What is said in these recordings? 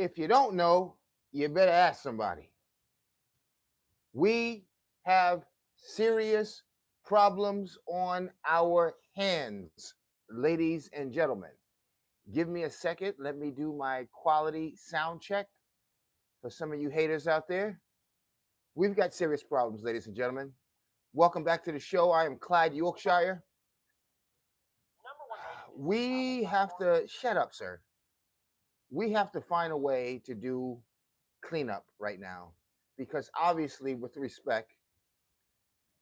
If you don't know, you better ask somebody. We have serious problems on our hands, ladies and gentlemen. Give me a second. Let me do my quality sound check for some of you haters out there. We've got serious problems, ladies and gentlemen. Welcome back to the show. I am Clyde Yorkshire. We have to shut up, sir. We have to find a way to do cleanup right now because obviously, with respect,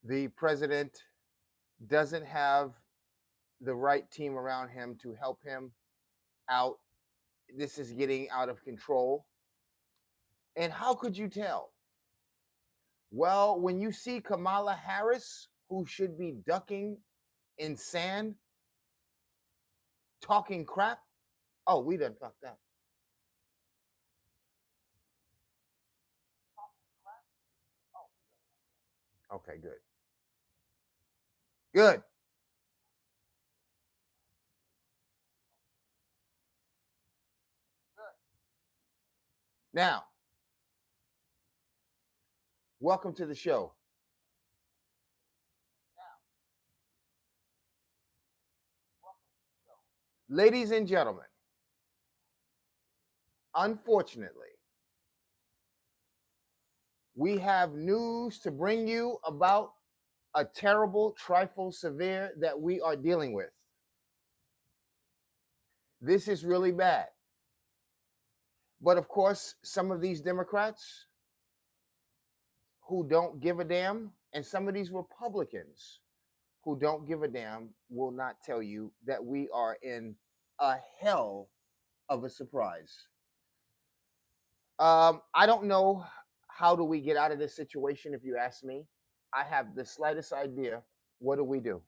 the president doesn't have the right team around him to help him out. This is getting out of control. And how could you tell? Well, when you see Kamala Harris, who should be ducking in sand, talking crap, oh, we done fucked up. Okay, good. Good. Now, welcome to the show. Ladies and gentlemen, unfortunately, we have news to bring you about a terrible trifle severe that we are dealing with. This is really bad. But of course, some of these Democrats who don't give a damn, and some of these Republicans who don't give a damn will not tell you that we are in a hell of a surprise. I don't know how do we get out of this situation if you ask me. I have the slightest idea. What do we do?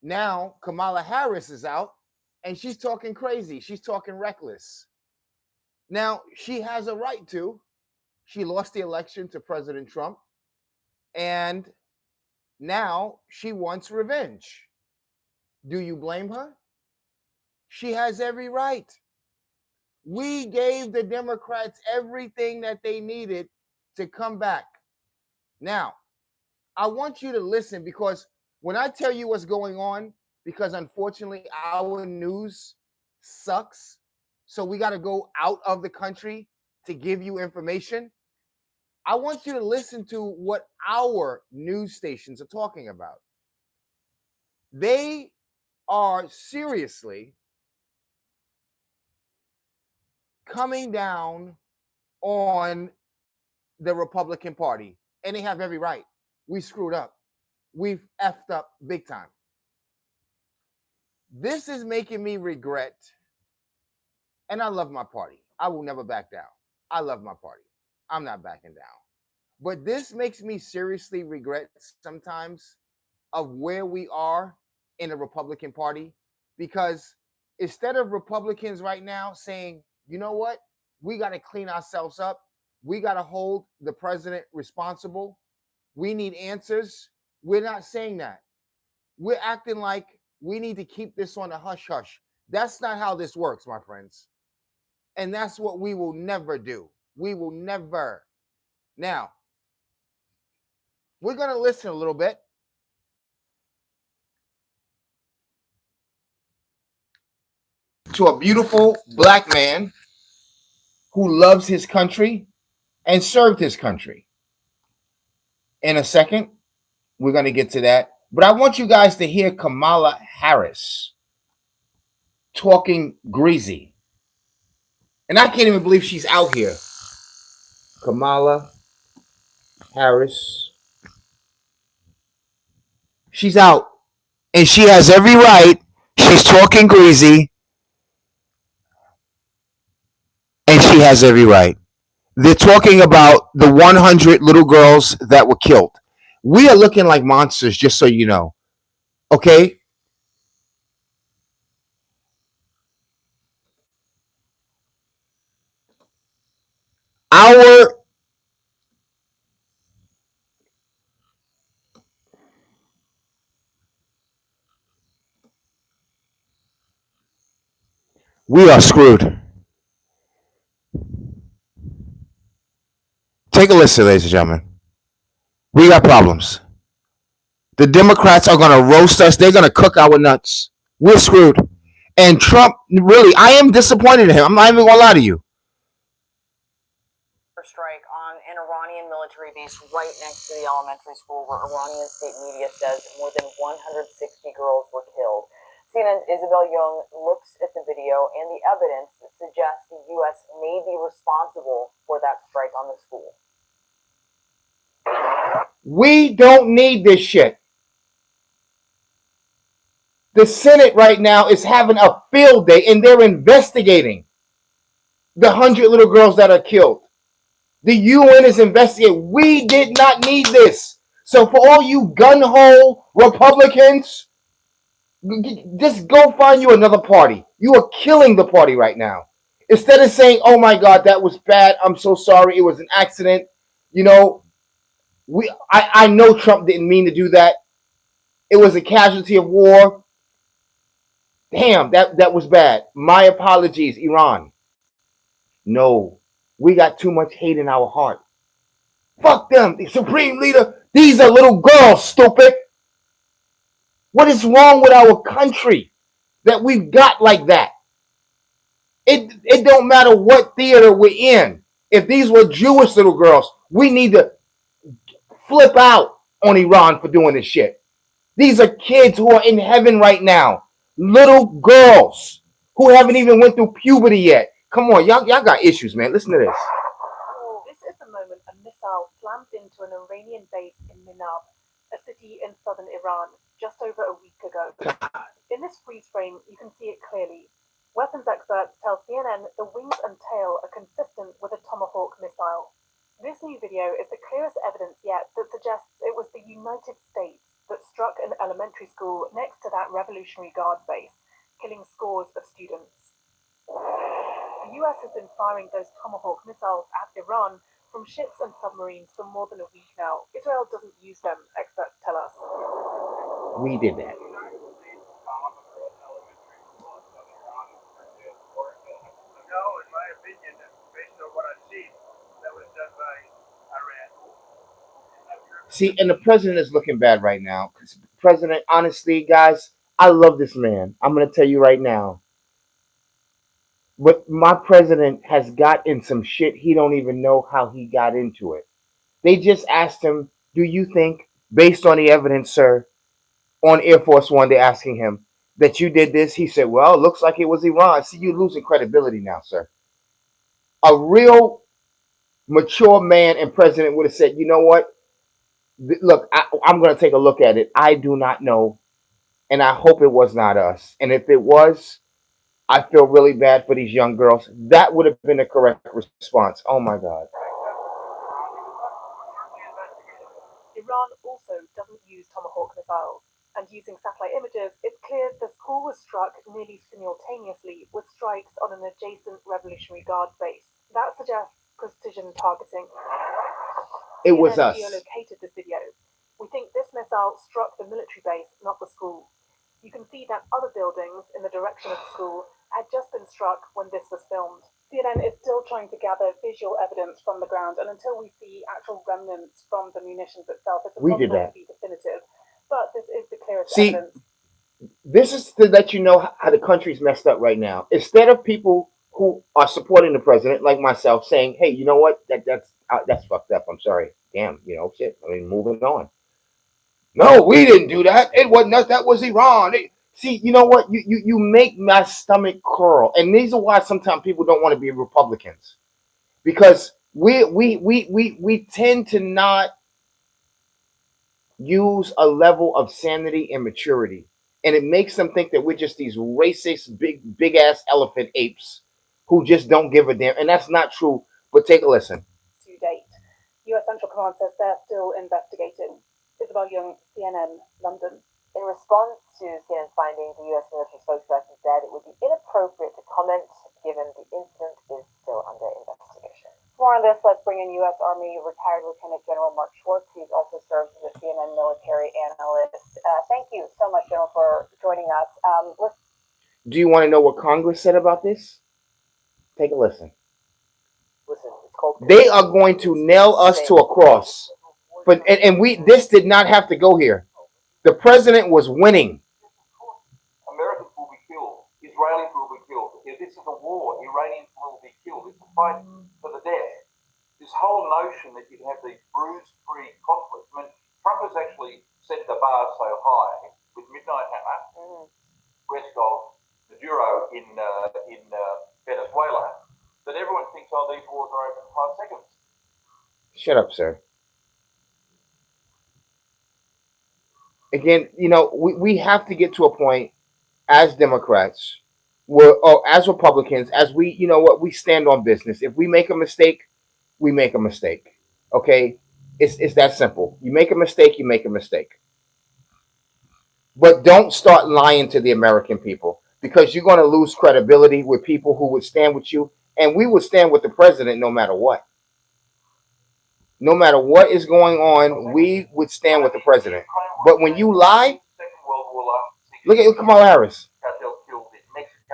Now, Kamala Harris is out and she's talking crazy. She's talking reckless. Now, she has a right to. She lost the election to President Trump. And now she wants revenge. Do you blame her? She has every right. We gave the Democrats everything that they needed to come back. Now, I want you to listen because when I tell you what's going on, because unfortunately our news sucks, so we got to go out of the country to give you information. I want you to listen to what our news stations are talking about. They are seriously coming down on the Republican Party, and they have every right. We screwed up. We've effed up big time. This is making me regret, and I love my party. I will never back down. I love my party. I'm not backing down. But this makes me seriously regret sometimes of where we are in the Republican Party because instead of Republicans right now saying, you know what, we got to clean ourselves up, we got to hold the president responsible, we need answers, we're not saying that. We're acting like we need to keep this on a hush hush. That's not how this works, my friends. And that's what we will never do. We will never. Now, we're going to listen a little bit to a beautiful black man who loves his country and served his country. In a second, we're going to get to that. But I want you guys to hear Kamala Harris talking greasy. And I can't even believe she's out here. Kamala Harris. She's out. And she has every right. She's talking greasy. And she has every right. They're talking about the 100 little girls that were killed. We are looking like monsters, just so you know. Okay? Our We are screwed. Take a listen, ladies and gentlemen. We got problems. The Democrats are going to roast us. They're going to cook our nuts. We're screwed. And Trump, really, I am disappointed in him. I'm not even going to lie to you. Strike on an Iranian military base right next to the elementary school where Iranian state media says more than 160 girls were killed. CNN's Isabel Young looks at the video and the evidence that suggests the U.S. may be responsible for that strike on the school. We don't need this shit. The Senate right now is having a field day and they're investigating the 100 little girls that are killed. The UN is investigating. We did not need this. So for all you gun-ho Republicans, just go find you another party. You are killing the party right now. Instead of saying, oh my God, that was bad. I'm so sorry. It was an accident. You know, I know Trump didn't mean to do that. It was a casualty of war. Damn, that was bad. My apologies, Iran. No, we got too much hate in our heart. Fuck them, the supreme leader. These are little girls, stupid. What is wrong with our country that we've got like that? It don't matter what theater we're in. If these were Jewish little girls, we need to flip out on Iran for doing this shit. These are kids who are in heaven right now. Little girls who haven't even went through puberty yet. Come on, y'all got issues, man. Listen to this. This is the moment a missile slammed into an Iranian base in Minab, a city in southern Iran, just over a week ago. In this freeze frame, you can see it clearly. Weapons experts tell CNN the wings and tail are consistent with a Tomahawk missile. This new video is the clearest evidence yet that suggests it was the United States that struck an elementary school next to that Revolutionary Guard base, killing scores of students. The US has been firing those Tomahawk missiles at Iran from ships and submarines for more than a week now. Israel doesn't use them, experts tell us. We did that. No, in my opinion, based on what I've seen, that was done by Iran. See, and the president is looking bad right now. President, honestly, guys, I love this man. I'm going to tell you right now. But my president has got in some shit he don't even know how he got into it. They just asked him, do you think, based on the evidence, sir, on Air Force One, they're asking him that you did this? He said, well, it looks like it was Iran. See, you're losing credibility now, sir. A real mature man and president would have said, you know what? Look, I'm going to take a look at it. I do not know. And I hope it was not us. And if it was, I feel really bad for these young girls. That would have been the correct response. Oh my God. Iran also doesn't use Tomahawk missiles, and using satellite images, it's clear the school was struck nearly simultaneously with strikes on an adjacent Revolutionary Guard base. That suggests precision targeting. It was us. Geolocated this video. We think this missile struck the military base, not the school. You can see that other buildings in the direction of the school had just been struck when this was filmed. CNN is still trying to gather visual evidence from the ground, and until we see actual remnants from the munitions itself, it's impossible to be definitive. But this is the clearest evidence. This is to let you know how the country's messed up right now. Instead of people who are supporting the president, like myself, saying, "Hey, you know what? That's fucked up. I'm sorry. Damn, shit. I mean, moving on." No, we didn't do that. It wasn't us. That was Iran. See, you know what? You make my stomach curl, and these are why sometimes people don't want to be Republicans, because we tend to not use a level of sanity and maturity, and it makes them think that we're just these racist, big ass elephant apes who just don't give a damn, and that's not true. But take a listen. To date, U.S. Central Command says they're still investigating. Isabel Young, CNN, London. In response to CNN's findings, the U.S. military spokesperson said it would be inappropriate to comment given the incident is still under investigation. For more on this, let's bring in U.S. Army retired Lieutenant General Mark Schwartz, who also serves as a CNN military analyst. Thank you so much, General, for joining us. Do you want to know what Congress said about this? Take a listen. Listen, it's called. They are going to nail us to a cross. But this did not have to go here. The president was winning. Americans will be killed. Israelis will be killed. If this is a war, Iranians will be killed. It's a fight for the death. This whole notion that you can have these bruise-free conflicts. I mean, Trump has actually set the bar so high with Midnight Hammer, west of Maduro in Venezuela, that everyone thinks, oh, these wars are over in 5 seconds. Shut up, sir. Again, we have to get to a point as Democrats, or as Republicans, as we stand on business. If we make a mistake, we make a mistake. Okay? It's that simple. You make a mistake, you make a mistake. But don't start lying to the American people, because you're going to lose credibility with people who would stand with you, and we would stand with the president no matter what. No matter what is going on, we would stand with the president. But when you lie, look at Kamala Harris.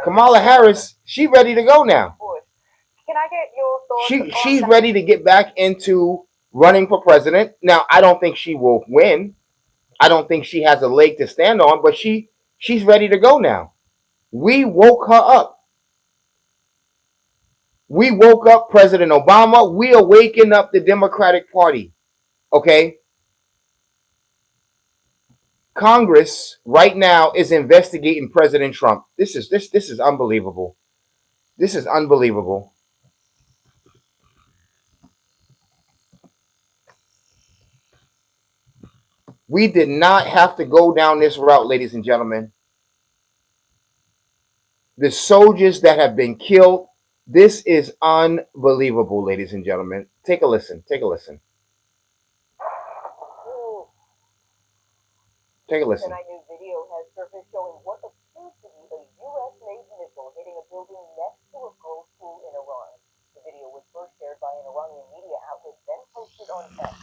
Kamala Harris, she's ready to go now. Can I get your thoughts? She's ready to get back into running for president. Now, I don't think she will win. I don't think she has a leg to stand on, but she's ready to go now. We woke her up. We woke up President Obama. We are waking up the Democratic Party. Okay? Congress right now is investigating President Trump. This is unbelievable. This is unbelievable. We did not have to go down this route, ladies and gentlemen. The soldiers that have been killed, this is unbelievable, ladies and gentlemen. Take a listen. Take a listen. Take a listen. Tonight, new video has surfaced showing what appears to be a U.S.-made missile hitting a building next to a girls' school in Iran. The video was first shared by an Iranian media outlet, then posted on X.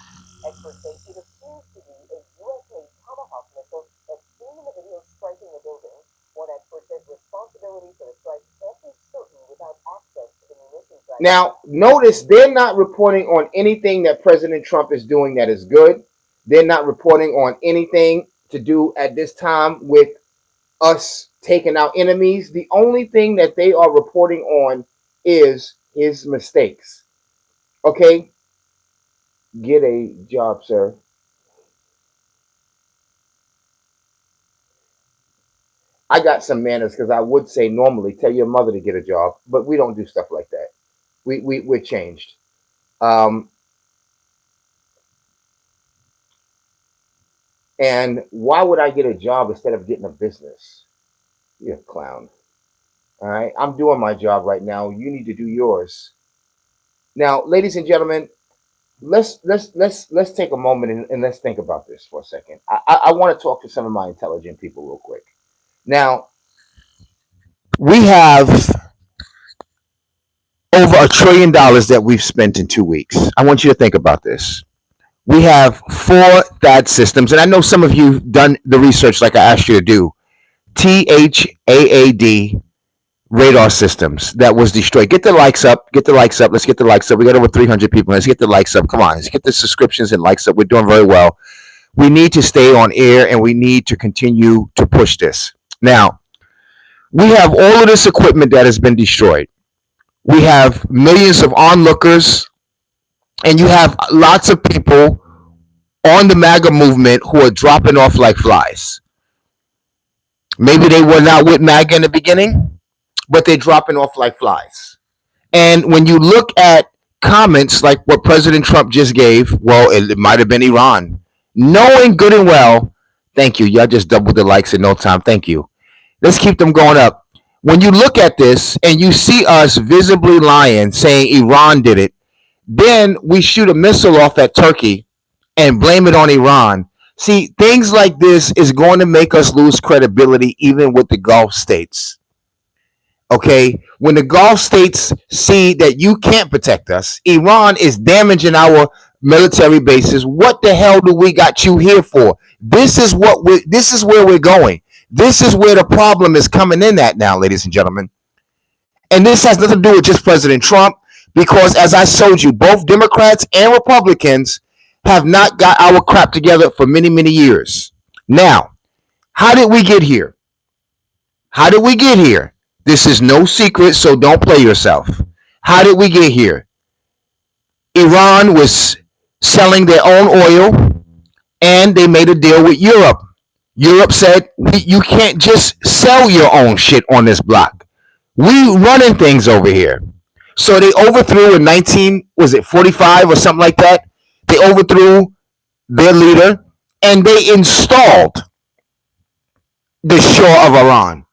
Experts say it appears to be a U.S.-made Tomahawk missile that's seen in the video striking the building. One expert says responsibility for the strike can't be certain without access to the munitions. Now, notice they're not reporting on anything that President Trump is doing that is good. They're not reporting on anything to do at this time with us taking out enemies. The only thing that they are reporting on is his mistakes. Okay? Get a job, sir. I got some manners, because I would say normally tell your mother to get a job, but we don't do stuff like that. We're changed. And why would I get a job instead of getting a business? You're a clown. All right, I'm doing my job right now. You need to do yours. Now, ladies and gentlemen, let's take a moment and let's think about this for a second. I want to talk to some of my intelligent people real quick. Now, we have over $1 trillion that we've spent in 2 weeks. I want you to think about this. We have 4 THAAD systems, and I know some of you have done the research like I asked you to do. THAAD radar systems that was destroyed. Get the likes up. Get the likes up. Let's get the likes up. We got over 300 people. Let's get the likes up. Come on. Let's get the subscriptions and likes up. We're doing very well. We need to stay on air, and we need to continue to push this. Now, we have all of this equipment that has been destroyed. We have millions of onlookers, and you have lots of people on the MAGA movement who are dropping off like flies. Maybe they were not with MAGA in the beginning, but they're dropping off like flies. And when you look at comments like what President Trump just gave, well, it might have been Iran. Knowing good and well, thank you. Y'all just doubled the likes in no time. Thank you. Let's keep them going up. When you look at this and you see us visibly lying, saying Iran did it, then we shoot a missile off at Turkey and blame it on Iran. See, things like this is going to make us lose credibility even with the Gulf states. Okay? When the Gulf states see that you can't protect us, Iran is damaging our military bases. What the hell do we got you here for? This is where we're going. This is where the problem is coming in at now, ladies and gentlemen. And this has nothing to do with just President Trump, because as I showed you, both Democrats and Republicans have not got our crap together for many, many years. Now, how did we get here? How did we get here? This is no secret, so don't play yourself. How did we get here? Iran was selling their own oil, and they made a deal with Europe. Europe said, you can't just sell your own shit on this block. We running things over here. So they overthrew in 45 or something like that. They overthrew their leader, and they installed the Shah of Iran.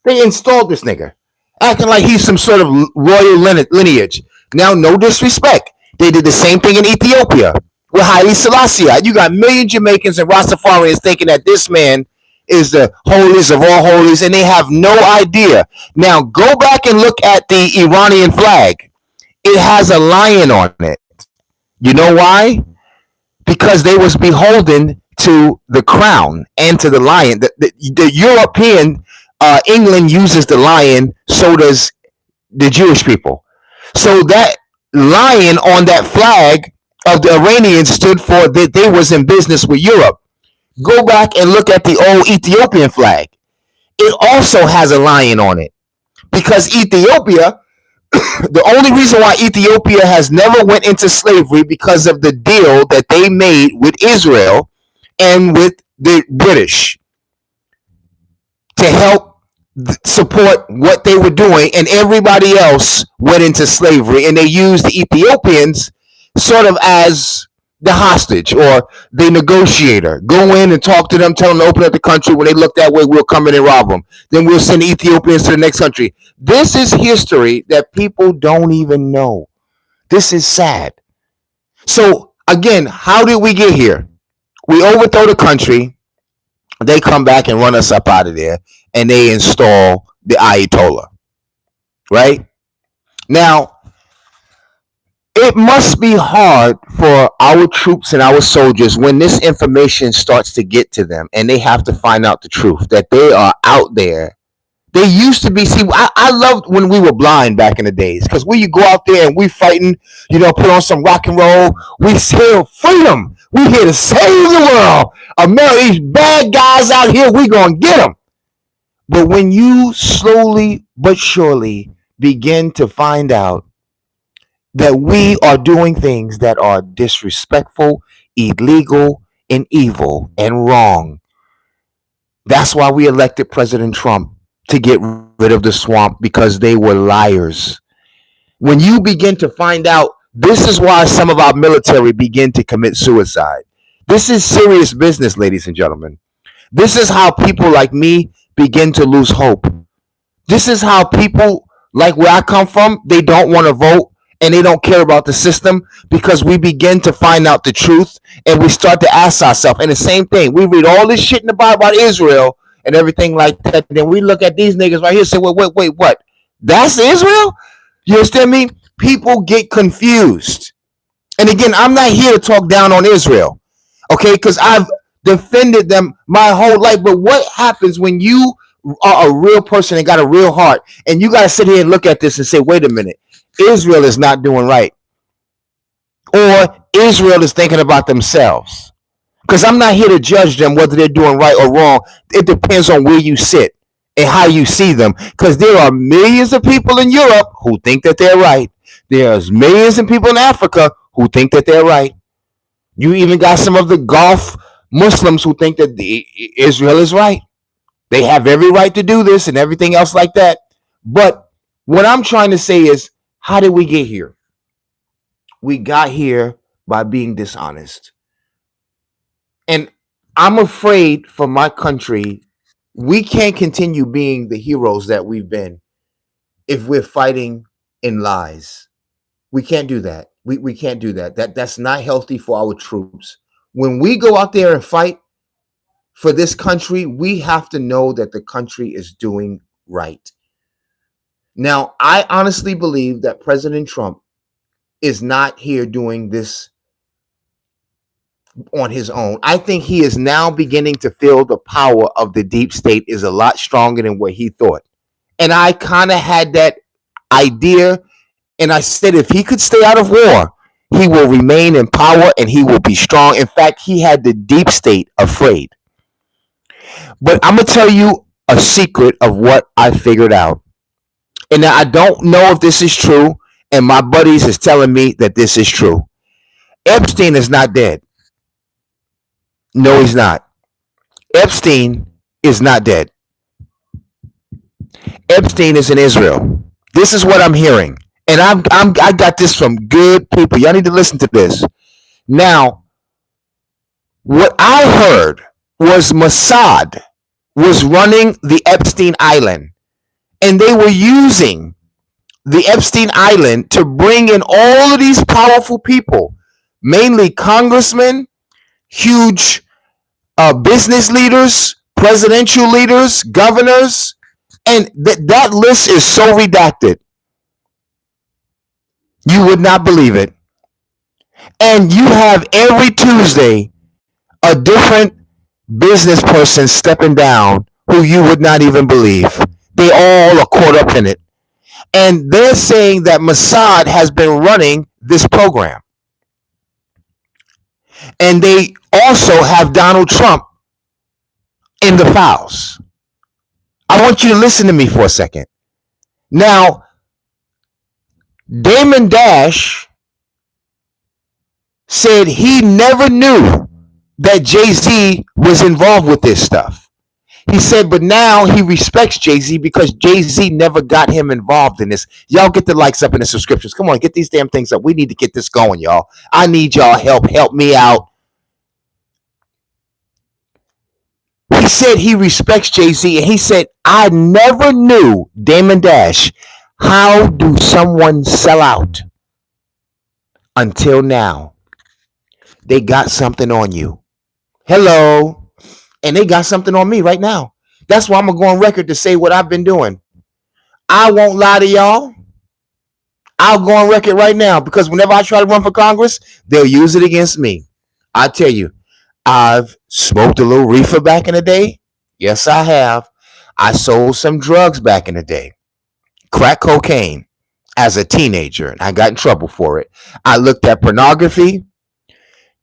They installed this nigga, acting like he's some sort of royal lineage. Now, no disrespect. They did the same thing in Ethiopia with Haile Selassie. You got million Jamaicans and Rastafarians thinking that this man is the holiest of all holies, and they have no idea. Now, go back and look at the Iranian flag. It has a lion on it. You know why? Because they was beholden to the crown and to the lion. The European England uses the lion, so does the Jewish people. So that lion on that flag of the Iranians stood for that they was in business with Europe. Go back and look at the old Ethiopian flag. It also has a lion on it, because Ethiopia, the only reason why Ethiopia has never went into slavery, because of the deal that they made with Israel and with the British to help support what they were doing, and everybody else went into slavery, and they used the Ethiopians sort of as the hostage or the negotiator. Go in and talk to them, tell them to open up the country. When they look that way, we'll come in and rob them. Then we'll send the Ethiopians to the next country. This is history that people don't even know. This is sad. So again, how did we get here? We overthrow the country. They come back and run us up out of there, and they install the Ayatollah. Right? Now, it must be hard for our troops and our soldiers when this information starts to get to them and they have to find out the truth, that they are out there. They used to be, I loved when we were blind back in the days, because when you go out there and we fighting, put on some rock and roll, we say freedom. We here to save the world. America, these bad guys out here, we gonna get them. But when you slowly but surely begin to find out that we are doing things that are disrespectful, illegal, and evil, and wrong. That's why we elected President Trump, to get rid of the swamp, because they were liars. When you begin to find out, this is why some of our military begin to commit suicide. This is serious business, ladies and gentlemen. This is how people like me begin to lose hope. This is how people like where I come from, they don't want to vote, and they don't care about the system, because we begin to find out the truth, and we start to ask ourselves, and the same thing, we read all this shit in the Bible about Israel and everything like that, and then we look at these niggas right here and say, wait, what? That's Israel? You understand me? People get confused. And again, I'm not here to talk down on Israel, okay, because I've defended them my whole life. But what happens when you are a real person and got a real heart, and you got to sit here and look at this and say, wait a minute, Israel is not doing right, or Israel is thinking about themselves? Because I'm not here to judge them whether they're doing right or wrong. It depends on where you sit and how you see them, because there are millions of people in Europe who think that they're right. There's millions of people in Africa who think that they're right. You even got some of the Gulf Muslims who think that Israel is right. They have every right to do this and everything else like that. But what I'm trying to say is, how did we get here? We got here by being dishonest. And I'm afraid for my country, we can't continue being the heroes that we've been if we're fighting in lies. We can't do that. We can't do that. That's not healthy for our troops. When we go out there and fight for this country, we have to know that the country is doing right. Now, I honestly believe that President Trump is not here doing this on his own. I think he is now beginning to feel the power of the deep state is a lot stronger than what he thought. And I kind of had that idea. And I said, if he could stay out of war, he will remain in power and he will be strong. In fact, he had the deep state afraid. But I'm going to tell you a secret of what I figured out. And now I don't know if this is true. And my buddies is telling me that this is true. Epstein is not dead. No, he's not. Epstein is not dead. Epstein is in Israel. This is what I'm hearing. And I got this from good people. Y'all need to listen to this. Now, what I heard was Mossad was running the Epstein Island. And they were using the Epstein Island to bring in all of these powerful people, mainly congressmen, huge business leaders, presidential leaders, governors. And that list is so redacted. You would not believe it. And you have every Tuesday a different business person stepping down who you would not even believe. They all are caught up in it. And they're saying that Mossad has been running this program. And they also have Donald Trump in the files. I want you to listen to me for a second. Now, Damon Dash said he never knew that Jay-Z was involved with this stuff. He said, but now he respects Jay-Z because Jay-Z never got him involved in this. Y'all get the likes up and the subscriptions. Come on, get these damn things up. We need to get this going, y'all. I need y'all help. Help me out. He said he respects Jay-Z, and he said, I never knew, Damon Dash, how do someone sell out until now? They got something on you. Hello. And they got something on me right now. That's why I'm going to go on record to say what I've been doing. I won't lie to y'all. I'll go on record right now because whenever I try to run for Congress, they'll use it against me. I tell you, I've smoked a little reefer back in the day. Yes, I have. I sold some drugs back in the day. Crack cocaine as a teenager, and I got in trouble for it. I looked at pornography,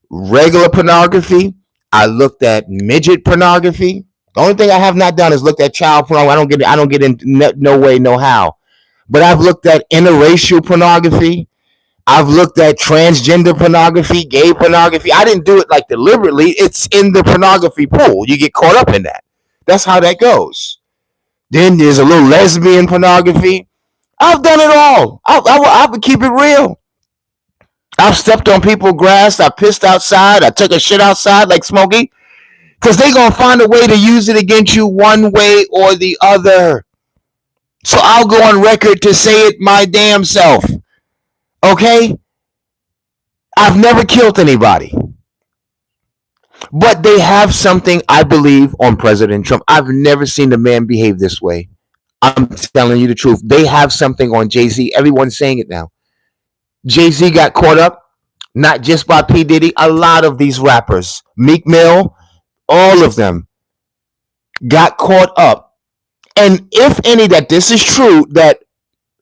regular pornography. I looked at midget pornography. The only thing I have not done is looked at child pornography. I don't get in no way, no how. But I've looked at interracial pornography. I've looked at transgender pornography, gay pornography. I didn't do it like deliberately. It's in the pornography pool. You get caught up in that. That's how that goes. Then there's a little lesbian pornography. I've done it all. I would keep it real. I've stepped on people's grass. I pissed outside. I took a shit outside like Smokey. Because they're going to find a way to use it against you one way or the other. So I'll go on record to say it my damn self. Okay? I've never killed anybody. But they have something, I believe, on President Trump. I've never seen the man behave this way. I'm telling you the truth. They have something on Jay-Z. Everyone's saying it now. Jay-Z got caught up, not just by P. Diddy. A lot of these rappers, Meek Mill, all of them got caught up. And if any that this is true, that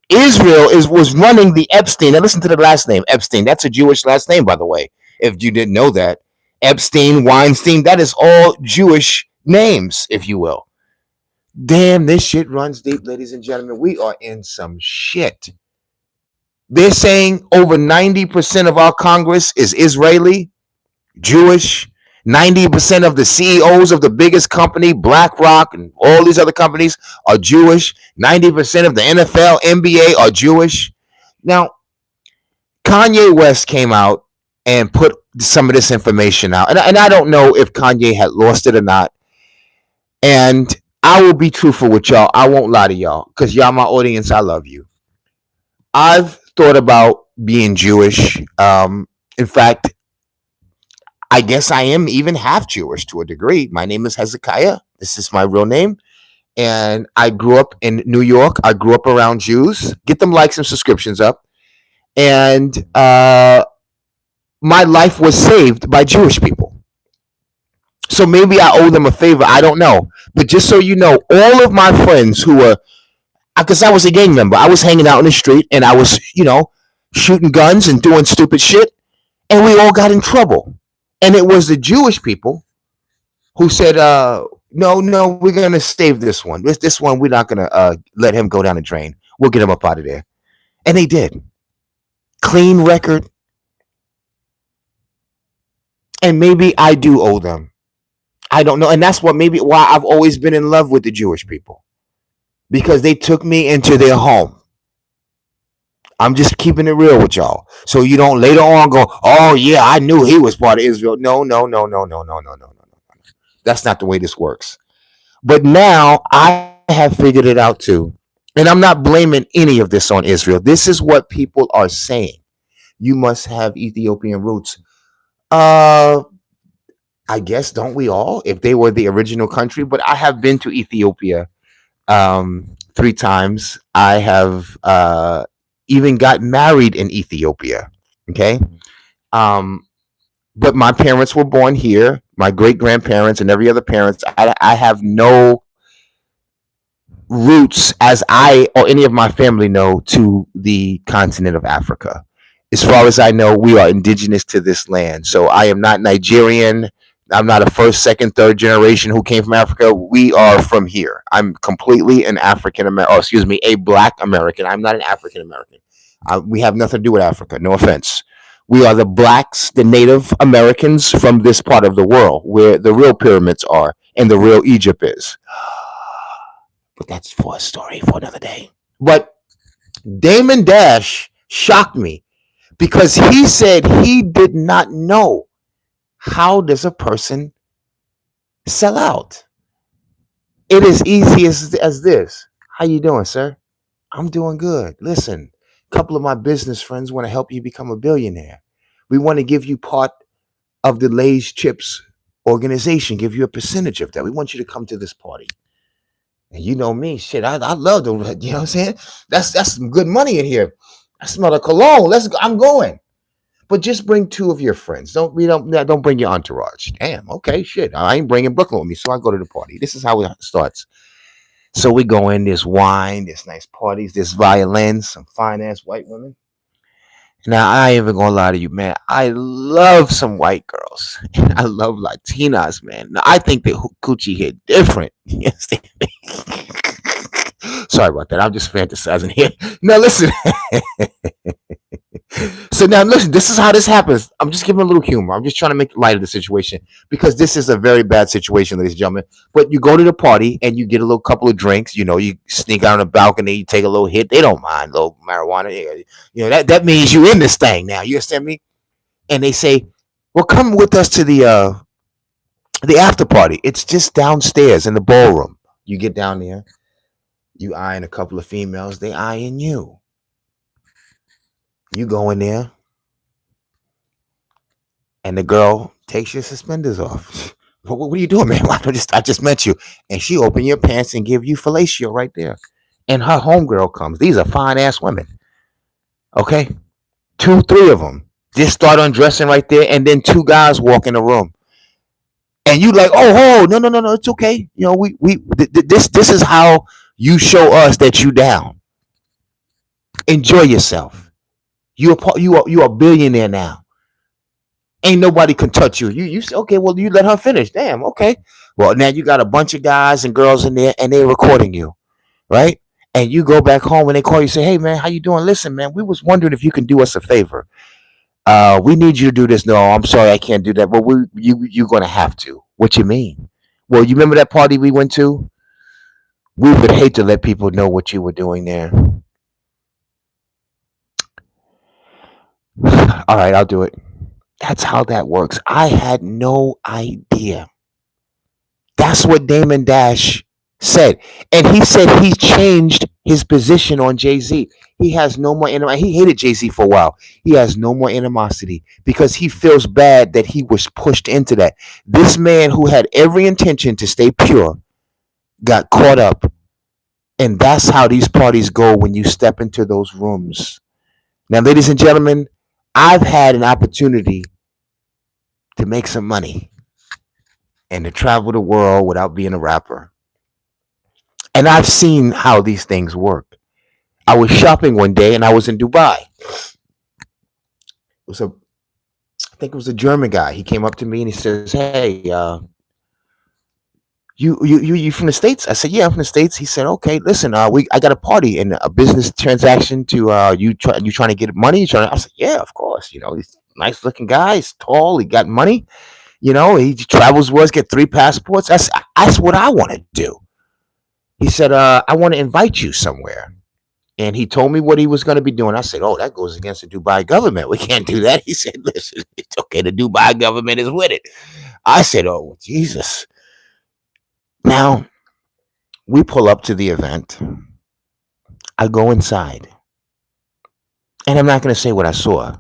Israel was running the Epstein. Now listen to the last name, Epstein. That's a Jewish last name, by the way, if you didn't know that. Epstein, Weinstein, that is all Jewish names, if you will. Damn, this shit runs deep, ladies and gentlemen. We are in some shit. They're saying over 90% of our Congress is Israeli, Jewish. 90% of the CEOs of the biggest company, BlackRock, and all these other companies are Jewish. 90% of the NFL, NBA are Jewish. Now, Kanye West came out and put some of this information out. And I don't know if Kanye had lost it or not. And I will be truthful with y'all. I won't lie to y'all because y'all my audience. I love you. I've thought about being Jewish. In fact, I guess I am even half Jewish to a degree. My name is Hezekiah. This is my real name. And I grew up in New York. I grew up around Jews. Get them likes and subscriptions up. And my life was saved by Jewish people. So maybe I owe them a favor. I don't know. But just so you know, all of my friends who were, because I was a gang member, I was hanging out in the street and I was, shooting guns and doing stupid shit. And we all got in trouble. And it was the Jewish people who said, no, we're going to save this one. This one, we're not going to let him go down the drain. We'll get him up out of there. And they did. Clean record. And maybe I do owe them. I don't know. And that's why I've always been in love with the Jewish people. Because they took me into their home. I'm just keeping it real with y'all. So you don't later on go, oh yeah, I knew he was part of Israel. No. That's not the way this works. But now I have figured it out too. And I'm not blaming any of this on Israel. This is what people are saying. You must have Ethiopian roots. I guess, don't we all? If they were the original country. But I have been to Ethiopia 3 times. I have even got married in Ethiopia. Okay. But my parents were born here. My great grandparents and every other parents. I have no roots, as I or any of my family know, to the continent of Africa. As far as I know, we are indigenous to this land. So I am not Nigerian. I'm not a first, second, third generation who came from Africa. We are from here. I'm completely an African American, a Black American. I'm not an African American. We have nothing to do with Africa. No offense. We are the blacks, the Native Americans from this part of the world where the real pyramids are and the real Egypt is. But that's for a story for another day. But Damon Dash shocked me because he said he did not know. How does a person sell out? It is easy as this. How you doing, sir? I'm doing good. Listen, a couple of my business friends want to help you become a billionaire. We want to give you part of the Lay's Chips organization, give you a percentage of that. We want you to come to this party. And you know me, shit, I love to, you know what I'm saying? That's some good money in here. I smell a cologne. I'm going. But just bring 2 of your friends. Don't bring your entourage. Damn, okay, shit. I ain't bringing Brooklyn with me, so I go to the party. This is how it starts. So we go in, there's wine, there's nice parties, there's violins, some fine-ass white women. Now, I ain't even gonna lie to you, man. I love some white girls. And I love Latinas, man. Now, I think the coochie hit different. You understand me? Sorry about that. I'm just fantasizing here. Now, listen. So now listen, this is how this happens. I'm just giving a little humor. I'm just trying to make light of the situation because this is a very bad situation, ladies and gentlemen. But you go to the party and you get a little couple of drinks. You sneak out on the balcony, you take a little hit. They don't mind, little marijuana. That means you in this thing now. You understand me? And they say, well, come with us to the after party. It's just downstairs in the ballroom. You get down there, you eyeing a couple of females, they eyeing you. You go in there, and the girl takes your suspenders off. What are you doing, man? I just met you. And she open your pants and give you fellatio right there. And her homegirl comes. These are fine-ass women. Okay? 2, 3 of them. Just start undressing right there, and then 2 guys walk in the room. And you like, no, it's okay. This is how you show us that you down. Enjoy yourself. You are a billionaire now. Ain't nobody can touch you. You say, okay, well, you let her finish. Damn, okay. Well, now you got a bunch of guys and girls in there, and they're recording you, right? And you go back home and they call you, say, hey, man, how you doing? Listen, man, we was wondering if you can do us a favor. We need you to do this. No, I'm sorry, I can't do that. But you're going to have to. What you mean? Well, you remember that party we went to? We would hate to let people know what you were doing there. All right, I'll do it. That's how that works. I had no idea. That's what Damon Dash said. And he said he changed his position on Jay-Z. He has no more animosity. He hated Jay-Z for a while. He has no more animosity because he feels bad that he was pushed into that. This man who had every intention to stay pure got caught up. And that's how these parties go when you step into those rooms. Now, ladies and gentlemen, I've had an opportunity to make some money and to travel the world without being a rapper. And I've seen how these things work. I was shopping one day and I was in Dubai. It was I think it was a German guy. He came up to me and he says, "Hey, you from the States?" I said, "Yeah, I'm from the States." He said, "Okay, listen, I got a party and a business transaction to you trying to get money." I said, "Yeah, of course. He's a nice looking guy. He's tall. He got money. He travels world, get 3 passports. That's what I want to do." He said, "I want to invite you somewhere." And he told me what he was going to be doing. I said, "Oh, that goes against the Dubai government. We can't do that." He said, "Listen, it's okay. The Dubai government is with it." I said, "Oh, Jesus." Now, we pull up to the event. I go inside. And I'm not going to say what I saw.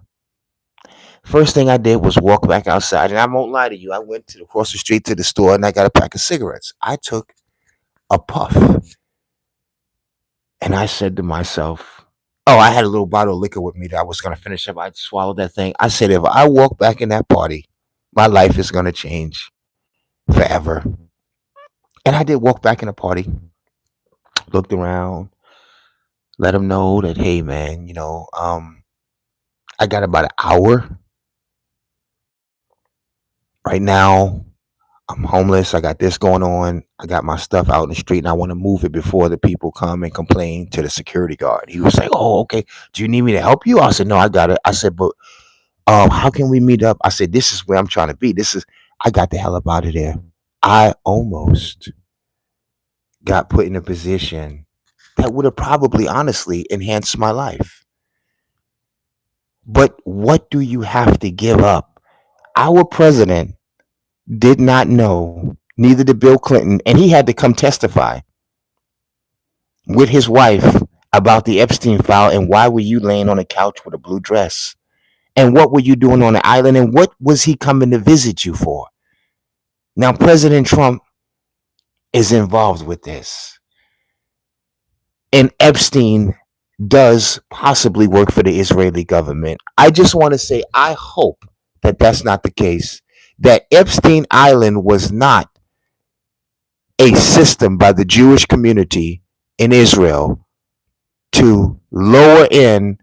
First thing I did was walk back outside. And I won't lie to you. I went across the street to the store and I got a pack of cigarettes. I took a puff. And I said to myself, oh, I had a little bottle of liquor with me that I was going to finish up. I swallowed that thing. I said, if I walk back in that party, my life is going to change forever. And I did walk back in the party, looked around, let them know that, hey, man, I got about an hour. Right now, I'm homeless. I got this going on. I got my stuff out in the street and I want to move it before the people come and complain to the security guard. He was like, oh, okay. Do you need me to help you? I said, no, I got it. I said, but how can we meet up? I said, this is where I'm trying to be. I got the hell up out of there. I almost got put in a position that would have probably honestly enhanced my life. But what do you have to give up? Our president did not know, neither did Bill Clinton, and he had to come testify with his wife about the Epstein file and why were you laying on a couch with a blue dress? And what were you doing on the island? And what was he coming to visit you for? Now, President Trump is involved with this. And Epstein does possibly work for the Israeli government. I just want to say, I hope that that's not the case. That Epstein Island was not a system by the Jewish community in Israel to lower in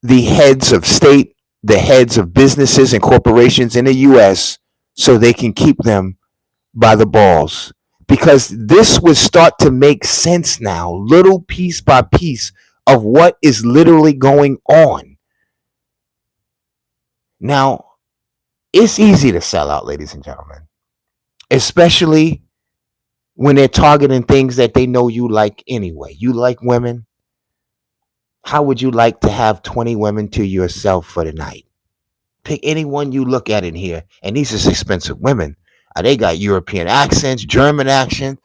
the heads of state, the heads of businesses and corporations in the U.S. so they can keep them by the balls. Because this would start to make sense now, little piece by piece, of what is literally going on. Now, it's easy to sell out, ladies and gentlemen, especially when they're targeting things that they know you like anyway. You like women. How would you like to have 20 women to yourself for the night? Pick anyone you look at in here, and these are expensive women. They got European accents, German accent.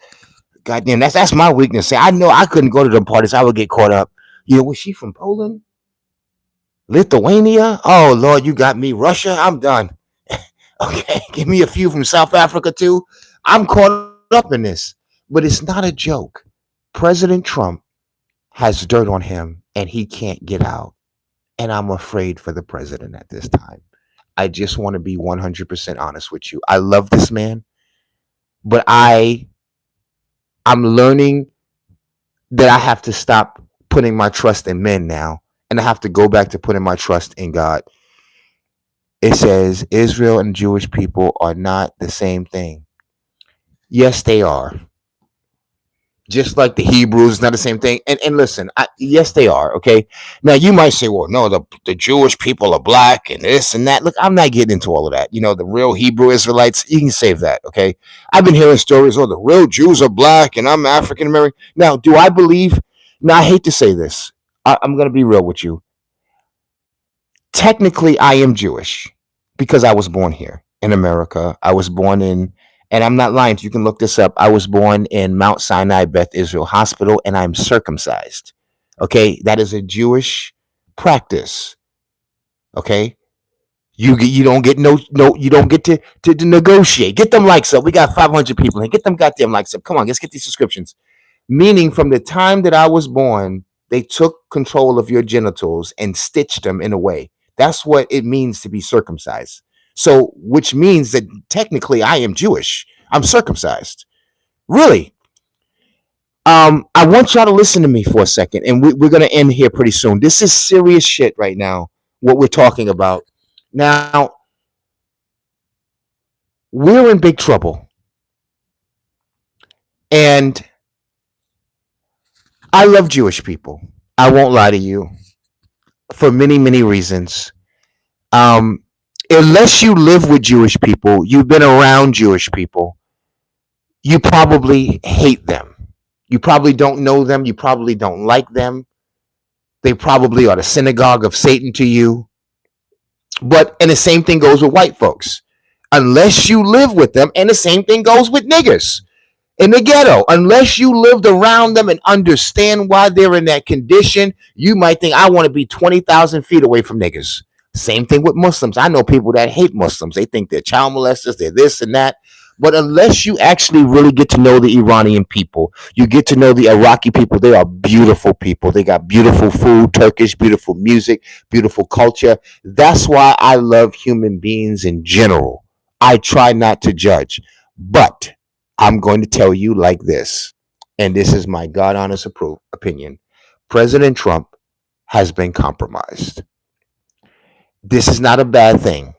Goddamn, that's my weakness. I know I couldn't go to the parties. I would get caught up. Was she from Poland? Lithuania? Oh, Lord, you got me. Russia? I'm done. Okay, give me a few from South Africa, too. I'm caught up in this. But it's not a joke. President Trump has dirt on him, and he can't get out. And I'm afraid for the president at this time. I just want to be 100% honest with you. I love this man, but I'm learning that I have to stop putting my trust in men now, and I have to go back to putting my trust in God. It says Israel and Jewish people are not the same thing. Yes, they are. Just like the Hebrews, not the same thing. And listen, yes, they are. Okay. Now you might say, well, no, the Jewish people are black and this and that. Look, I'm not getting into all of that. The real Hebrew Israelites, you can save that. Okay. I've been hearing stories, the real Jews are black and I'm African American. Now, do I believe? Now, I hate to say this. I'm going to be real with you. Technically, I am Jewish because I was born here in America. I was born in, and I'm not lying, you can look this up. I was born in Mount Sinai Beth Israel Hospital, and I'm circumcised. Okay, that is a Jewish practice. Okay, you don't get you don't get to negotiate. Get them likes up. We got 500 people here. Get them goddamn likes up. Come on, let's get these subscriptions. Meaning, from the time that I was born, they took control of your genitals and stitched them in a way. That's what it means to be circumcised. So, which means that technically I am Jewish. I'm circumcised. Really. I want y'all to listen to me for a second, and we're going to end here pretty soon. This is serious shit right now, what we're talking about. Now, we're in big trouble. And I love Jewish people. I won't lie to you, for many, many reasons. Unless you live with Jewish people, you've been around Jewish people, you probably hate them. You probably don't know them. You probably don't like them. They probably are the synagogue of Satan to you. And the same thing goes with white folks. Unless you live with them, and the same thing goes with niggers in the ghetto. Unless you lived around them and understand why they're in that condition, you might think, I want to be 20,000 feet away from niggers. Same thing with Muslims. I know people that hate Muslims. They think they're child molesters, they're this and that. But unless you actually really get to know the Iranian people, you get to know the Iraqi people. They are beautiful people. They got beautiful food, Turkish, beautiful music, beautiful culture. That's why I love human beings in general. I try not to judge, but I'm going to tell you like this, and this is my God honest opinion. President Trump has been compromised. This is not a bad thing.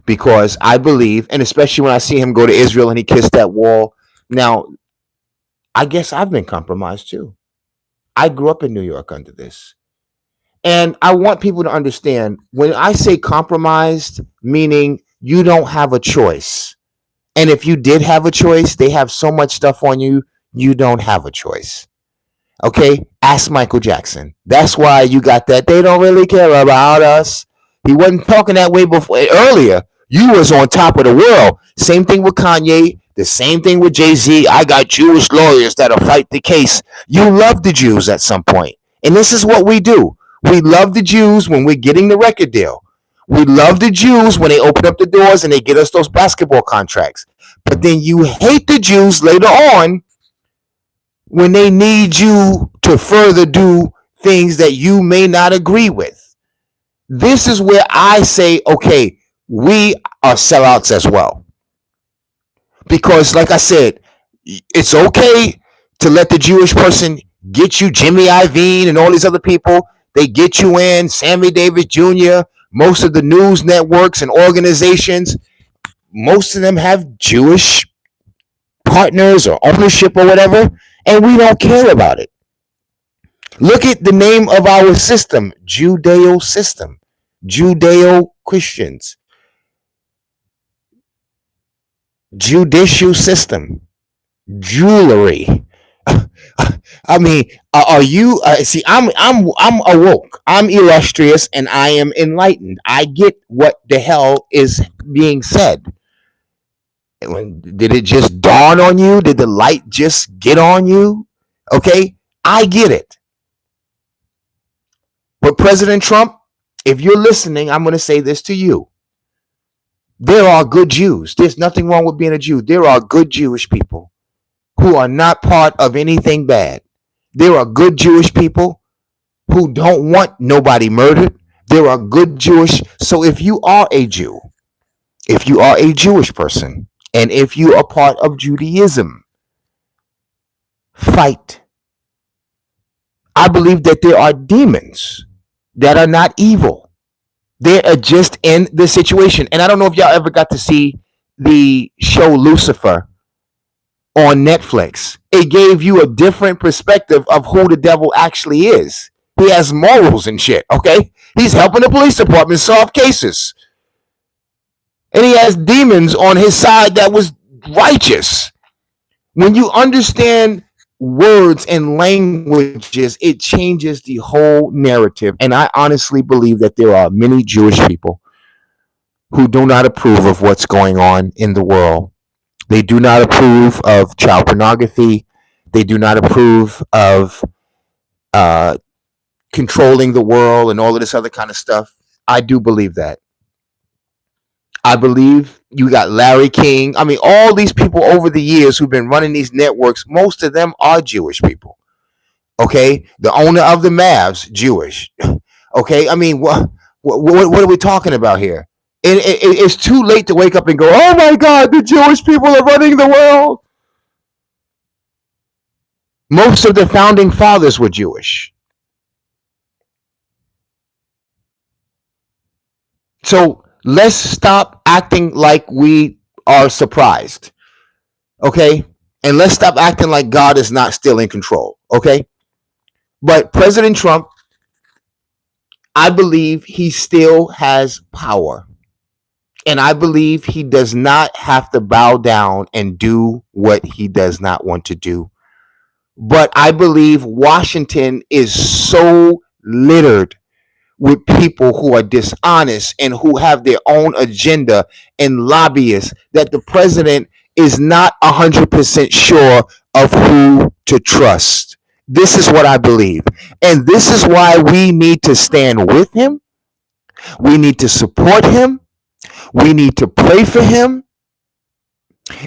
Because I believe, and especially when I see him go to Israel and he kissed that wall. Now, I guess I've been compromised too. I grew up in New York under this. And I want people to understand, when I say compromised, meaning you don't have a choice. And if you did have a choice, they have so much stuff on you, you don't have a choice. Okay? Ask Michael Jackson. That's why you got that. They don't really care about us. He wasn't talking that way earlier. You was on top of the world. Same thing with Kanye. The same thing with Jay-Z. I got Jewish lawyers that'll fight the case. You love the Jews at some point. And this is what we do. We love the Jews when we're getting the record deal. We love the Jews when they open up the doors and they get us those basketball contracts. But then you hate the Jews later on when they need you to further do things that you may not agree with. This is where I say, okay, we are sellouts as well. Because like I said, it's okay to let the Jewish person get you, Jimmy Iovine and all these other people. They get you in, Sammy Davis Jr., most of the news networks and organizations, most of them have Jewish partners or ownership or whatever, and we don't care about it. Look at the name of our system, Judeo system, Judeo-Christians, judicial system, jewelry. I mean, are you? See, I'm awoke. I'm illustrious, and I am enlightened. I get what the hell is being said. Did it just dawn on you? Did the light just get on you? Okay, I get it. But President Trump, if you're listening, I'm going to say this to you. There are good Jews. There's nothing wrong with being a Jew. There are good Jewish people who are not part of anything bad. There are good Jewish people who don't want nobody murdered. There are good Jewish. So if you are a Jew, if you are a Jewish person, and if you are part of Judaism, fight. I believe that there are demons that are not evil. They are just in the situation. And I don't know if y'all ever got to see the show Lucifer on Netflix. It gave you a different perspective of who the devil actually is. He has morals and shit, okay? He's helping the police department solve cases. And he has demons on his side that was righteous. When you understand words and languages, it changes the whole narrative. And I honestly believe that there are many Jewish people who do not approve of what's going on in the world. They do not approve of child pornography. They do not approve of controlling the world and all of this other kind of stuff. I do believe that. I believe you got Larry King. I mean, all these people over the years who've been running these networks, most of them are Jewish people. Okay? The owner of the Mavs, Jewish. Okay? I mean, what are we talking about here? It's too late to wake up and go, oh my God, the Jewish people are running the world. Most of the founding fathers were Jewish. So let's stop acting like we are surprised. Okay? And let's stop acting like God is not still in control. Okay? But President Trump, I believe he still has power. And I believe he does not have to bow down and do what he does not want to do. But I believe Washington is so littered with people who are dishonest and who have their own agenda and lobbyists that the president is not 100% sure of who to trust. This is what I believe. And this is why we need to stand with him. We need to support him. We need to pray for him.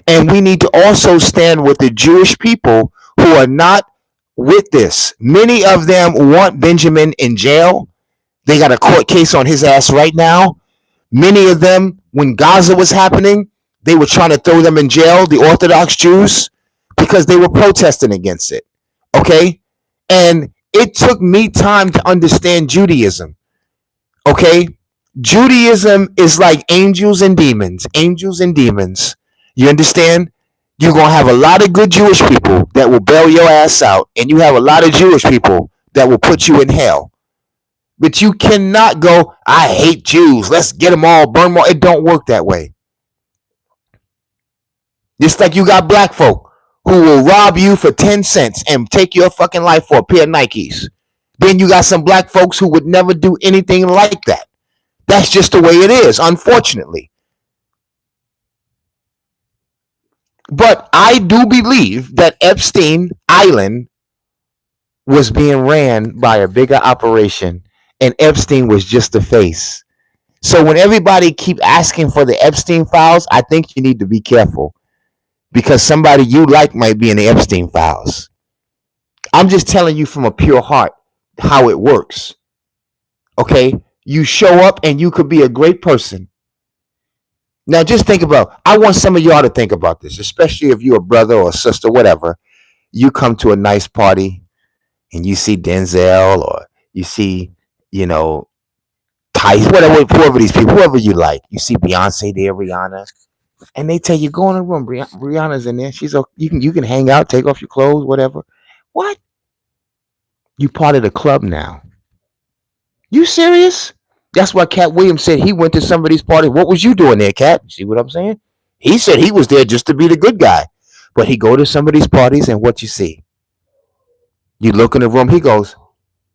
And we need to also stand with the Jewish people who are not with this. Many of them want Benjamin in jail. They got a court case on his ass right now. Many of them, when Gaza was happening, they were trying to throw them in jail, the Orthodox Jews, because they were protesting against it. Okay? And it took me time to understand Judaism. Okay? Judaism is like angels and demons. Angels and demons. You understand? You're going to have a lot of good Jewish people that will bail your ass out, and you have a lot of Jewish people that will put you in hell. But you cannot go, I hate Jews. Let's get them all, burn them all. It don't work that way. Just like you got black folk who will rob you for 10 cents and take your fucking life for a pair of Nikes. Then you got some black folks who would never do anything like that. That's just the way it is, unfortunately. But I do believe that Epstein Island was being ran by a bigger operation, and Epstein was just the face. So when everybody keep asking for the Epstein files, I think you need to be careful, because somebody you like might be in the Epstein files. I'm just telling you from a pure heart how it works. Okay? You show up and you could be a great person. Now just think about, I want some of y'all to think about this, especially if you're a brother or a sister, whatever. You come to a nice party and you see Denzel, or you see, Tyson, whatever, whoever these people, whoever you like. You see Beyonce there, Rihanna, and they tell you, go in the room. Rihanna's in there. She's okay. You can hang out, take off your clothes, whatever. What? You part of the club now. You serious? That's why Cat Williams said he went to some of these parties. What was you doing there, Cat? See what I'm saying? He said he was there just to be the good guy. But he go to some of these parties, and what you see? You look in the room, he goes,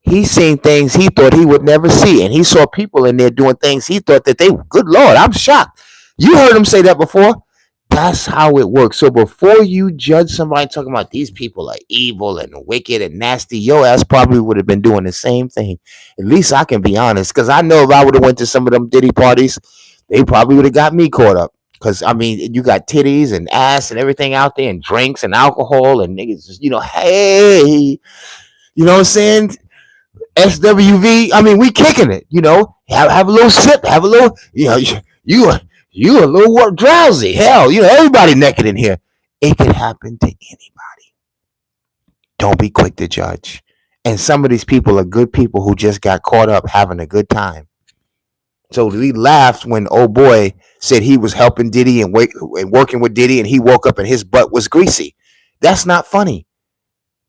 he's seen things he thought he would never see. And he saw people in there doing things he thought that good Lord, I'm shocked. You heard him say that before? That's how it works. So before you judge somebody talking about these people are evil and wicked and nasty, your ass probably would have been doing the same thing. At least I can be honest, because I know if I would have went to some of them Diddy parties, they probably would have got me caught up. Because, I mean, you got titties and ass and everything out there, and drinks and alcohol, and niggas just, hey, you know what I'm saying? SWV, I mean, we kicking it, have a little sip, have a little, you a little drowsy. Hell, everybody naked in here. It could happen to anybody. Don't be quick to judge. And some of these people are good people who just got caught up having a good time. So we laughed when old boy said he was helping Diddy and working with Diddy, and he woke up and his butt was greasy. That's not funny.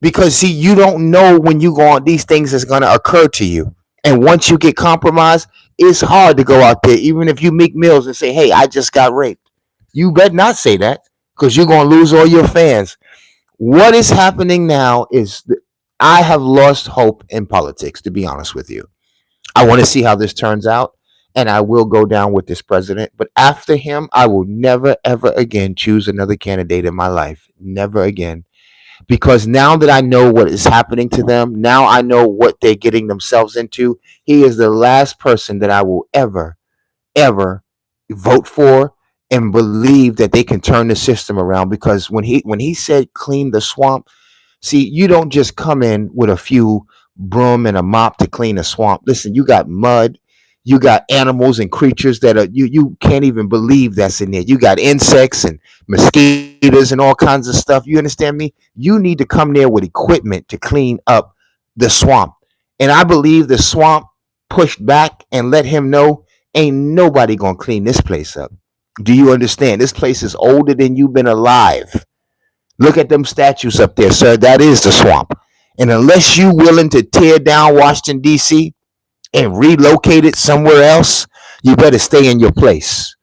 Because, see, you don't know when you go on these things is going to occur to you. And once you get compromised, it's hard to go out there, even if you Meek Mills and say, hey, I just got raped. You better not say that, because you're going to lose all your fans. What is happening now is I have lost hope in politics, to be honest with you. I want to see how this turns out, and I will go down with this president. But after him, I will never, ever again choose another candidate in my life. Never again. Because now that I know what is happening to them, now I know what they're getting themselves into. He is the last person that I will ever, ever vote for and believe that they can turn the system around. Because when he said clean the swamp, see, you don't just come in with a few broom and a mop to clean a swamp. Listen, you got mud, You got animals and creatures that are you can't even believe that's in there. You got insects and mosquitoes and all kinds of stuff. You understand me? You need to come there with equipment to clean up the swamp. And I believe the swamp pushed back and let him know ain't nobody gonna clean this place up. Do you understand? This place is older than you've been alive. Look at them statues up there, sir. That is the swamp. And unless you willing to tear down Washington, D.C., and relocate it somewhere else, you better stay in your place.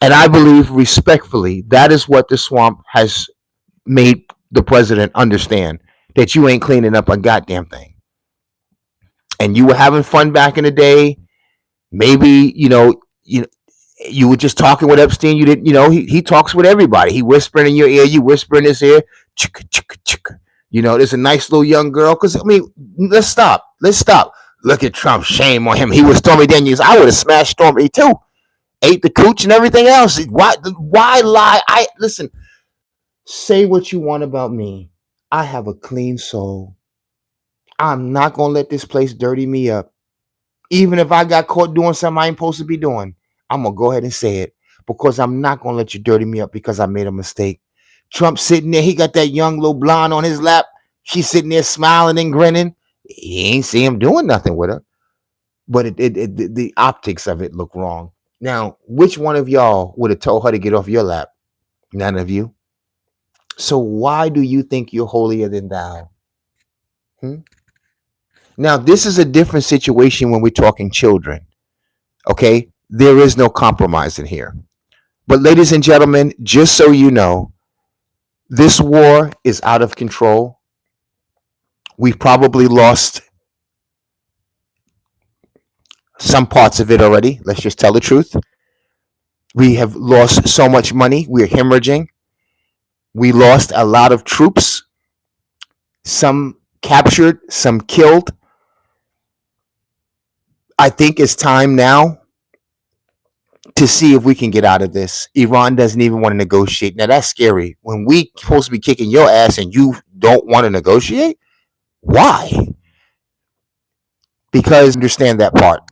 And I believe respectfully, that is what the swamp has made the president understand, that you ain't cleaning up a goddamn thing. And you were having fun back in the day. Maybe, you were just talking with Epstein. You didn't, he talks with everybody. He whispering in your ear, you whisper in his ear, chicka, chicka, chicka. There's a nice little young girl. Because, let's stop. Look at Trump. Shame on him. He was Stormy Daniels. I would have smashed Stormy too. Ate the cooch and everything else. Why lie? Listen, say what you want about me. I have a clean soul. I'm not going to let this place dirty me up. Even if I got caught doing something I ain't supposed to be doing, I'm going to go ahead and say it, because I'm not going to let you dirty me up because I made a mistake. Trump sitting there. He got that young little blonde on his lap. She's sitting there smiling and grinning. He ain't see him doing nothing with her. But the optics of it look wrong. Now, which one of y'all would have told her to get off your lap? None of you. So why do you think you're holier than thou? Now, this is a different situation when we're talking children. Okay? There is no compromise in here. But ladies and gentlemen, just so you know, this war is out of control. We've probably lost some parts of it already. Let's just tell the truth. We have lost so much money. We're hemorrhaging. We lost a lot of troops. Some captured, some killed. I think it's time now to see if we can get out of this. Iran doesn't even want to negotiate. Now that's scary. When we supposed to be kicking your ass and you don't want to negotiate? Why? Because understand that part.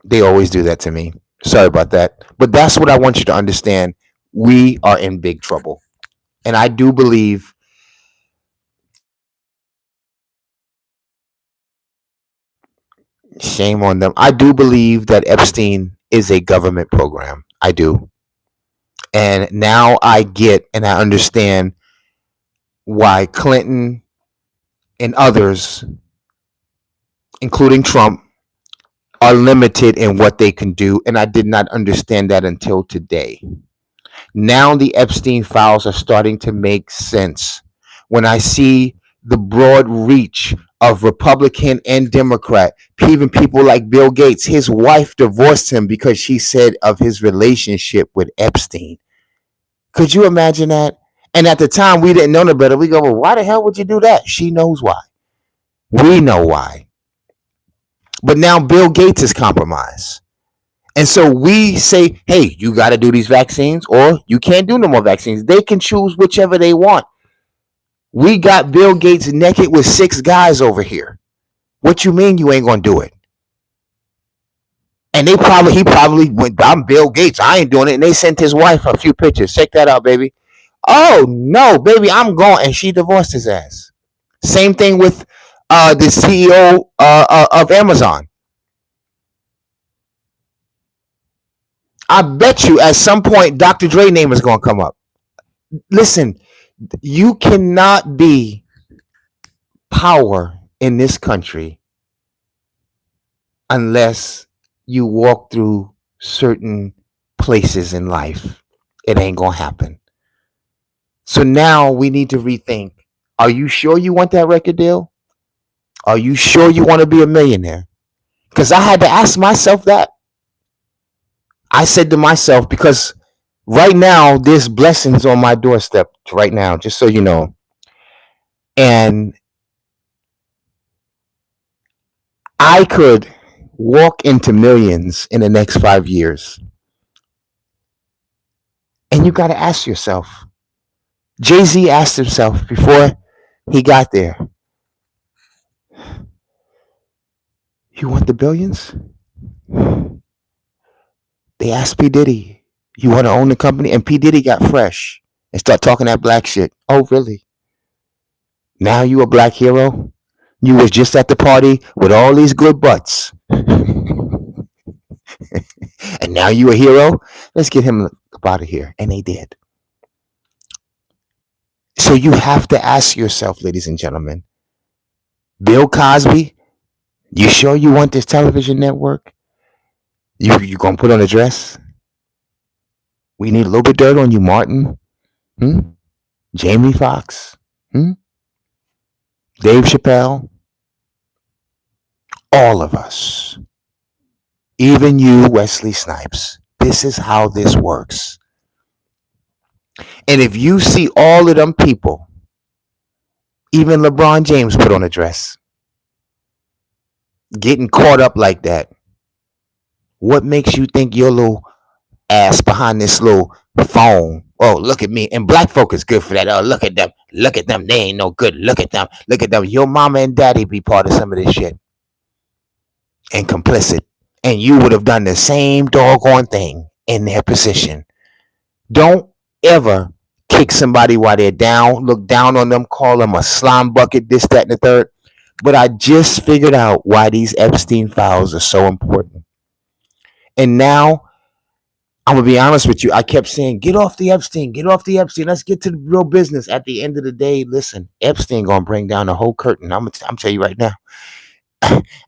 They always do that to me. Sorry about that. But that's what I want you to understand. We are in big trouble. And I do believe shame on them. I do believe that Epstein is a government program. I do. And now I get and I understand why Clinton and others, including Trump, are limited in what they can do. And I did not understand that until today. Now the Epstein files are starting to make sense when I see the broad reach of Republican and Democrat, even people like Bill Gates. His wife divorced him because she said of his relationship with Epstein. Could you imagine that? And at the time, we didn't know no better. We go, well, why the hell would you do that? She knows why. We know why. But now Bill Gates is compromised. And so we say, hey, you got to do these vaccines or you can't do no more vaccines. They can choose whichever they want. We got Bill Gates naked with 6 guys over here. What you mean you ain't going to do it? And he probably went, I'm Bill Gates. I ain't doing it. And they sent his wife a few pictures. Check that out, baby. Oh, no, baby, I'm going. And she divorced his ass. Same thing with the CEO of Amazon. I bet you at some point Dr. Dre name is going to come up. Listen, you cannot be power in this country unless you walk through certain places in life. It ain't going to happen. So now we need to rethink. Are you sure you want that record deal? Are you sure you want to be a millionaire? Because I had to ask myself that. I said to myself, because right now there's blessings on my doorstep right now, just so you know. And I could walk into millions in the next 5 years. And you got to ask yourself. Jay-Z asked himself before he got there, You want the billions? They asked P. Diddy, you want to own the company? And P. Diddy got fresh and start talking that black shit. Oh, really? Now you a black hero? You was just at the party with all these good butts. And now you a hero? Let's get him up out of here. And they did. So you have to ask yourself, ladies and gentlemen, Bill Cosby, you sure you want this television network? You gonna put on a dress? We need a little bit of dirt on you, Martin. Jamie Foxx. Dave Chappelle. All of us. Even you, Wesley Snipes. This is how this works. And if you see all of them people, even LeBron James put on a dress, getting caught up like that, what makes you think your little ass behind this little phone? Oh, look at me. And black folk is good for that. Oh, look at them. Look at them. They ain't no good. Look at them. Look at them. Your mama and daddy be part of some of this shit. And complicit. And you would have done the same doggone thing in their position. Don't ever kick somebody while they're down. Look down on them. Call them a slime bucket. This, that, and the third. But I just figured out why these Epstein files are so important. And now, I'm going to be honest with you. I kept saying, get off the Epstein. Get off the Epstein. Let's get to the real business. At the end of the day, listen, Epstein going to bring down the whole curtain. I'm tell you right now.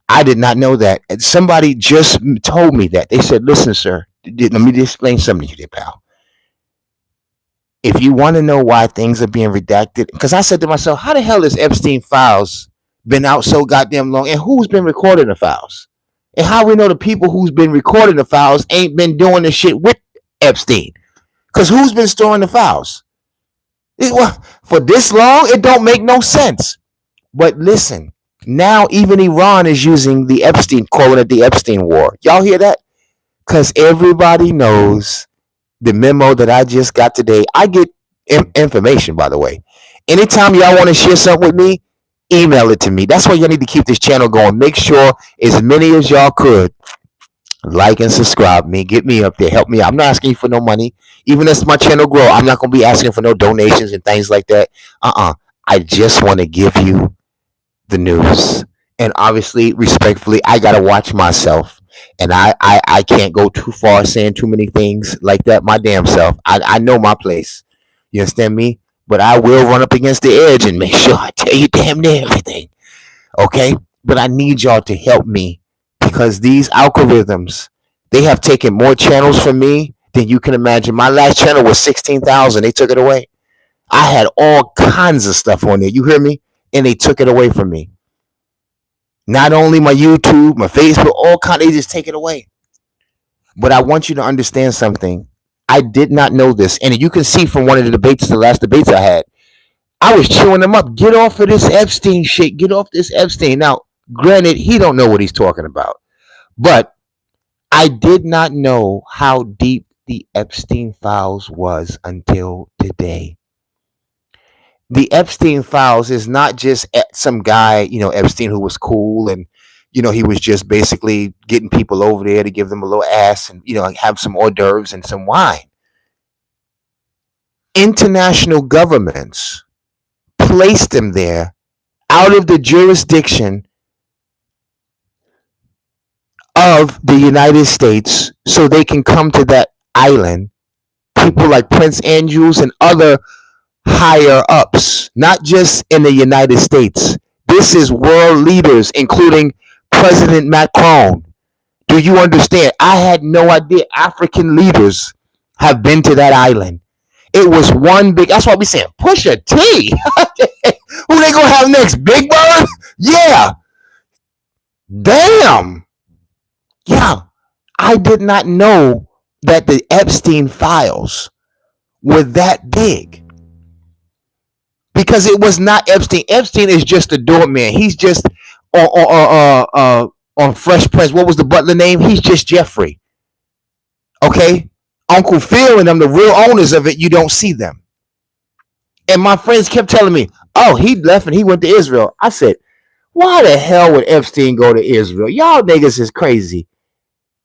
I did not know that. And somebody just told me that. They said, listen, sir, let me explain something to you, pal. If you want to know why things are being redacted, because I said to myself, how the hell has Epstein files been out so goddamn long? And who's been recording the files? And how we know the people who's been recording the files ain't been doing the shit with Epstein? Because who's been storing the files? For this long, it don't make no sense. But listen, now even Iran is using the Epstein, calling it the Epstein War. Y'all hear that? Because everybody knows the memo that I just got today. I get information, by the way. Anytime y'all want to share something with me, email it to me. That's why y'all need to keep this channel going. Make sure as many as y'all could like and subscribe me. Get me up there. Help me out. I'm not asking you for no money. Even as my channel grow, I'm not going to be asking for no donations and things like that. I just want to give you the news. And obviously, respectfully, I got to watch myself. And I can't go too far saying too many things like that. My damn self. I know my place. You understand me? But I will run up against the edge and make sure I tell you damn near everything. Okay? But I need y'all to help me because these algorithms, they have taken more channels from me than you can imagine. My last channel was 16,000. They took it away. I had all kinds of stuff on there. You hear me? And they took it away from me. Not only my YouTube, my Facebook, all kinds. They just take it away. But I want you to understand something. I did not know this. And you can see from one of the debates, the last debates I had, I was chewing them up. Get off of this Epstein shit. Get off this Epstein. Now, granted, he don't know what he's talking about. But I did not know how deep the Epstein files was until today. The Epstein files is not just some guy, Epstein who was cool and, he was just basically getting people over there to give them a little ass and, have some hors d'oeuvres and some wine. International governments placed them there out of the jurisdiction of the United States so they can come to that island. People like Prince Andrews and other higher ups, not just in the United States. This is world leaders, including President Macron. Do you understand? I had no idea African leaders have been to that island. It was one big, that's why we saying Pusha T. Who they gonna have next? Big Bird? Yeah. Damn. Yeah. I did not know that the Epstein files were that big. Because it was not Epstein. Epstein is just a doorman. He's just on Fresh Prince. What was the butler name? He's just Jeffrey. Okay? Uncle Phil and them, the real owners of it, you don't see them. And my friends kept telling me, oh, he left and he went to Israel. I said, Why the hell would Epstein go to Israel? Y'all niggas is crazy.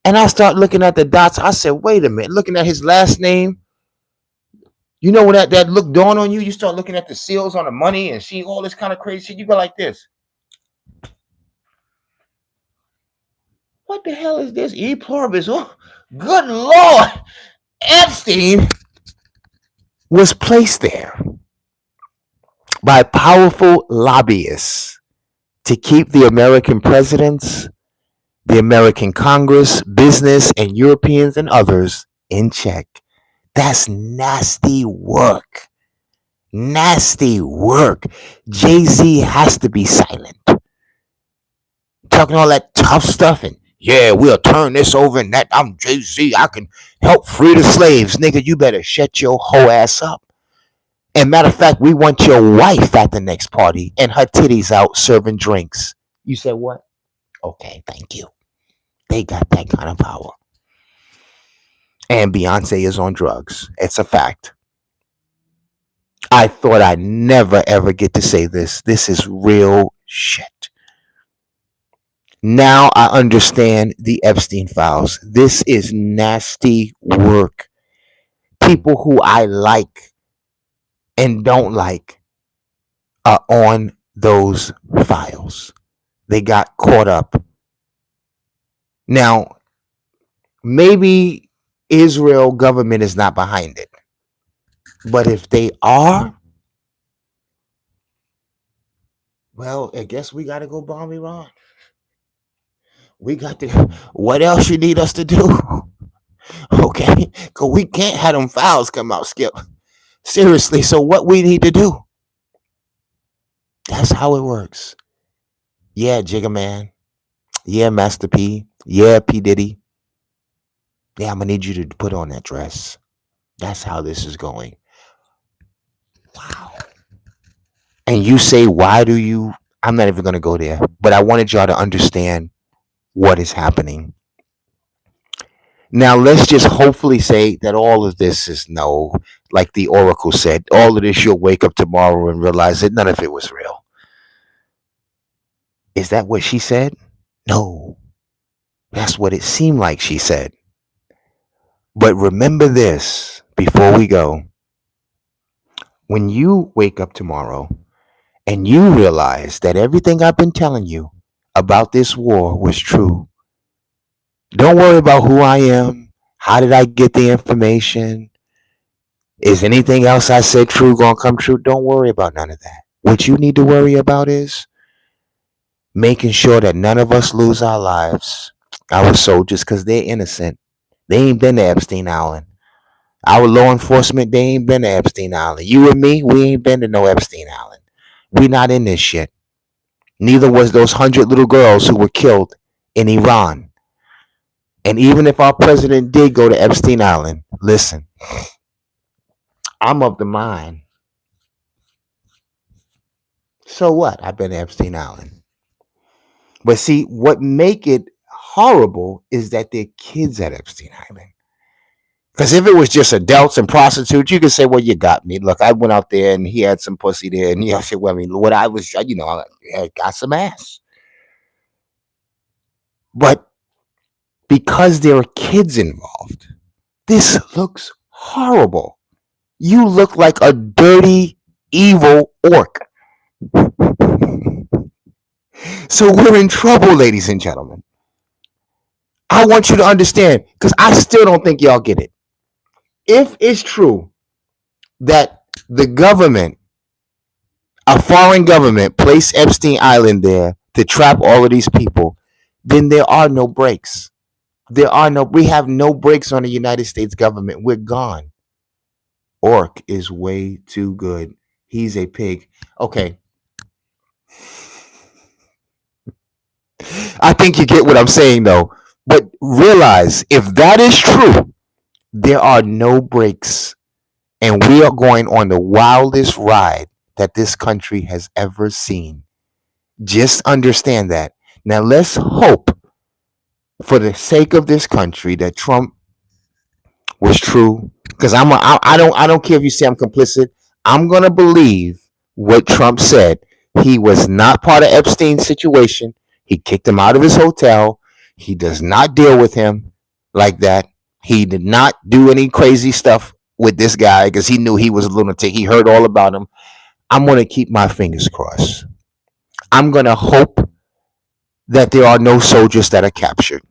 And I start looking at the dots. I said, wait a minute. Looking at his last name. You know when that look dawn on you, you start looking at the seals on the money and see all this kind of crazy shit. You go like this. What the hell is this? E pluribus. Oh, good Lord. Epstein was placed there by powerful lobbyists to keep the American presidents, the American Congress, business, and Europeans and others in check. That's nasty work. Nasty work. Jay-Z has to be silent. Talking all that tough stuff and yeah, we'll turn this over and that. I'm Jay-Z. I can help free the slaves. Nigga, you better shut your whole ass up. And matter of fact, we want your wife at the next party and her titties out serving drinks. You said what? Okay, thank you. They got that kind of power. And Beyonce is on drugs. It's a fact. I thought I'd never ever get to say this. This is real shit. Now I understand the Epstein files. This is nasty work. People who I like and don't like are on those files. They got caught up. Now, maybe Israel government is not behind it. But if they are, well, I guess we got to go bomb Iran. We got to, what else you need us to do? Okay, because we can't have them files come out, Skip. Seriously, so what we need to do? That's how it works. Yeah, Jigga Man. Yeah, Master P. Yeah, P. Diddy. Yeah, I'm going to need you to put on that dress. That's how this is going. Wow. And you say, why do you? I'm not even going to go there. But I wanted y'all to understand what is happening. Now, let's just hopefully say that all of this is no, like the Oracle said, all of this you'll wake up tomorrow and realize that none of it was real. Is that what she said? No. That's what it seemed like she said. But remember this before we go. When you wake up tomorrow and you realize that everything I've been telling you about this war was true, don't worry about who I am. How did I get the information? Is anything else I said true going to come true? Don't worry about none of that. What you need to worry about is making sure that none of us lose our lives, our soldiers, because they're innocent. They ain't been to Epstein Island. Our law enforcement, they ain't been to Epstein Island. You and me, we ain't been to no Epstein Island. We not in this shit. Neither was those 100 little girls who were killed in Iran. And even if our president did go to Epstein Island, listen, I'm of the mind. So what? I've been to Epstein Island. But see, what make it horrible is that they're kids at Epstein Island. Because if it was just adults and prostitutes, you could say, well, you got me. Look, I went out there and he had some pussy there. And I said, well, I mean, what I was, I got some ass. But because there are kids involved, this looks horrible. You look like a dirty, evil orc. So we're in trouble, ladies and gentlemen. I want you to understand, because I still don't think y'all get it. If it's true that the government, a foreign government, placed Epstein Island there to trap all of these people, then there are no brakes. We have no brakes on the United States government. We're gone. Orc is way too good. He's a pig. Okay. I think you get what I'm saying, though. But realize, if that is true, there are no brakes. And we are going on the wildest ride that this country has ever seen. Just understand that. Now, let's hope, for the sake of this country, that Trump was true. Because I don't care if you say I'm complicit. I'm gonna believe what Trump said. He was not part of Epstein's situation. He kicked him out of his hotel. He does not deal with him like that. He did not do any crazy stuff with this guy because he knew he was a lunatic. He heard all about him. I'm going to keep my fingers crossed. I'm going to hope that there are no soldiers that are captured.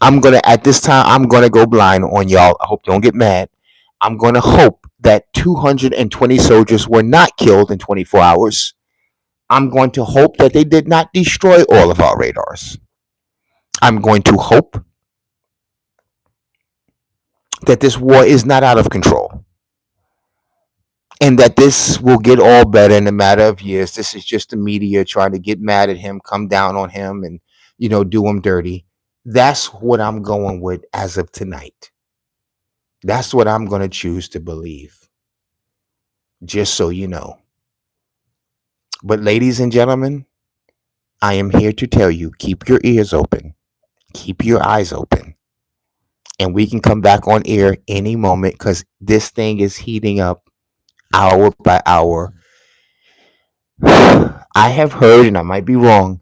At this time, I'm going to go blind on y'all. I hope you don't get mad. I'm going to hope that 220 soldiers were not killed in 24 hours. I'm going to hope that they did not destroy all of our radars. I'm going to hope that this war is not out of control and that this will get all better in a matter of years. This is just the media trying to get mad at him, come down on him, and, do him dirty. That's what I'm going with as of tonight. That's what I'm going to choose to believe. Just so you know. But ladies and gentlemen, I am here to tell you, keep your ears open. Keep your eyes open. And we can come back on air any moment because this thing is heating up hour by hour. I have heard, and I might be wrong,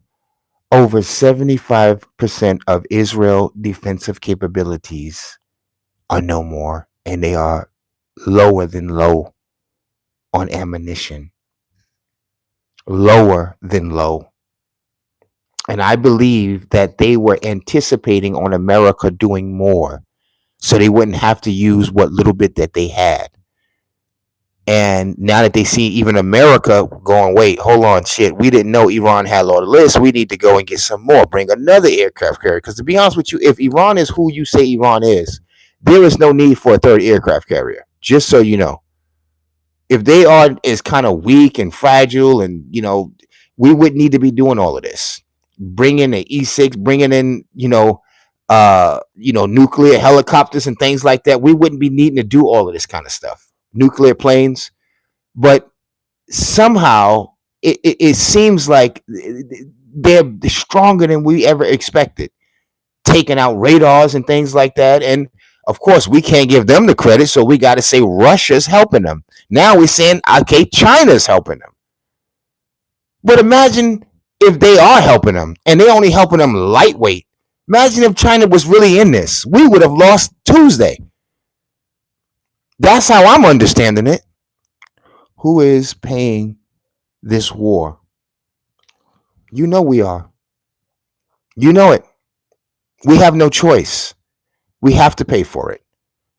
over 75% of Israel defensive capabilities are no more, and they are lower than low on ammunition. Lower than low. And I believe that they were anticipating on America doing more so they wouldn't have to use what little bit that they had. And now that they see even America going, wait, hold on, shit, we didn't know Iran had all the lists. We need to go and get some more, bring another aircraft carrier. Because to be honest with you, if Iran is who you say Iran is, there is no need for a third aircraft carrier, just so you know. If they is kind of weak and fragile and, we wouldn't need to be doing all of this. Bringing the E-6, bringing in, nuclear helicopters and things like that. We wouldn't be needing to do all of this kind of stuff. Nuclear planes. But somehow it seems like they're stronger than we ever expected. Taking out radars and things like that. And of course, we can't give them the credit. So we got to say Russia's helping them. Now we're saying, okay, China's helping them. But imagine if they are helping them and they only helping them lightweight. Imagine if China was really in this. We would have lost Tuesday. That's how I'm understanding it. Who is paying this war? You know we are. You know it. We have no choice. We have to pay for it.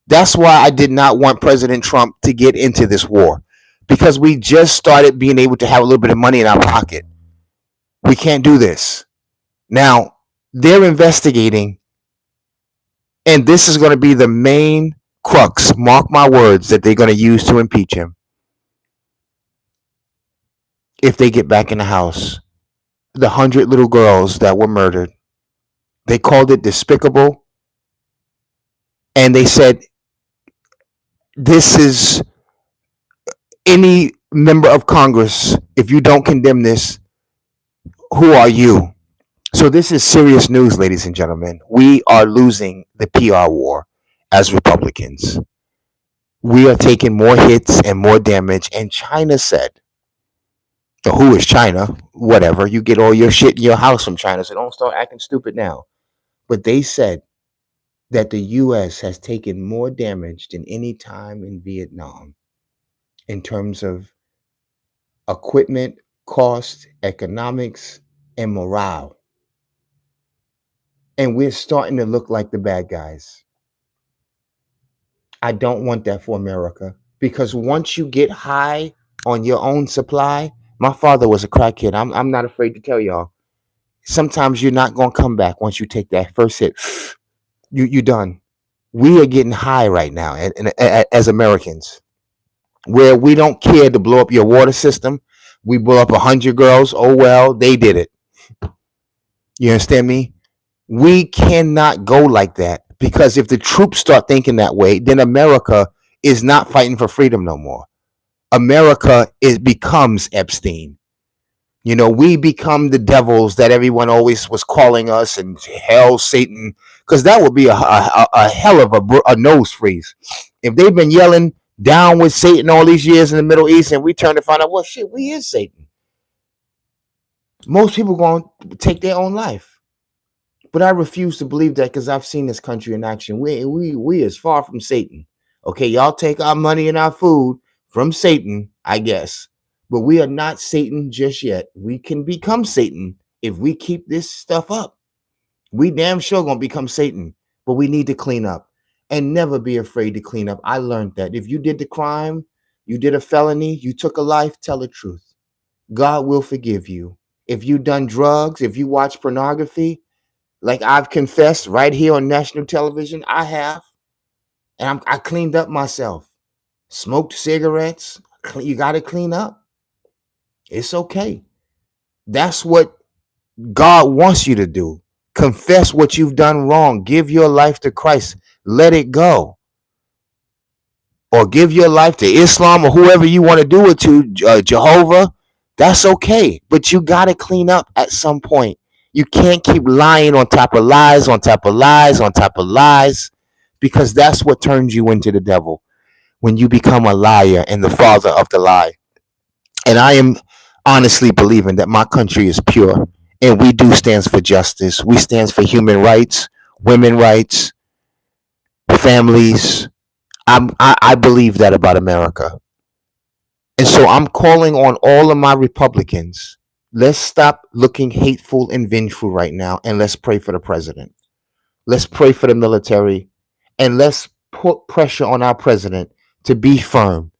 That's why I did not want President Trump to get into this war. Because we just started being able to have a little bit of money in our pocket. We can't do this. Now, they're investigating, and this is going to be the main crux, mark my words, that they're going to use to impeach him. If they get back in the house, the 100 little girls that were murdered, they called it despicable, and they said, this is any member of Congress, if you don't condemn this, who are you? So this is serious news, ladies and gentlemen. We are losing the PR war as Republicans. We are taking more hits and more damage. And China said, who is China? Whatever. You get all your shit in your house from China, so don't start acting stupid now. But they said that the U.S. has taken more damage than any time in Vietnam in terms of equipment, cost, economics, and morale. And we're starting to look like the bad guys. I don't want that for America, because once you get high on your own supply, my father was a crackhead. I'm not afraid to tell y'all. Sometimes you're not going to come back once you take that first hit. You're done. We are getting high right now as Americans, where we don't care to blow up your water system. We blow up 100 girls. Oh, well, they did it. You understand me? We cannot go like that, because if the troops start thinking that way, then America is not fighting for freedom no more. America becomes Epstein. We become the devils that everyone always was calling us, and hell, Satan, because that would be a hell of a nose freeze. If they've been yelling down with Satan all these years in the Middle East, and we turn to find out, well, shit, we is Satan. Most people going to take their own life. But I refuse to believe that because I've seen this country in action. We is far from Satan. Okay, y'all take our money and our food from Satan, I guess. But we are not Satan just yet. We can become Satan if we keep this stuff up. We damn sure gonna become Satan, but we need to clean up and never be afraid to clean up. I learned that if you did the crime, you did a felony, you took a life, tell the truth. God will forgive you. If you done drugs, if you watch pornography, like I've confessed right here on national television, I have, and I cleaned up myself. Smoked cigarettes, you got to clean up. It's okay. That's what God wants you to do. Confess what you've done wrong. Give your life to Christ. Let it go. Or give your life to Islam or whoever you want to do it to, Jehovah. That's okay. But you got to clean up at some point. You can't keep lying on top of lies, on top of lies, on top of lies, because that's what turns you into the devil when you become a liar and the father of the lie. And I am honestly believing that my country is pure and we do stands for justice. We stands for human rights, women rights, families. I believe that about America. And so I'm calling on all of my Republicans. Let's stop looking hateful and vengeful right now and let's pray for the president. Let's pray for the military and let's put pressure on our president to be firm.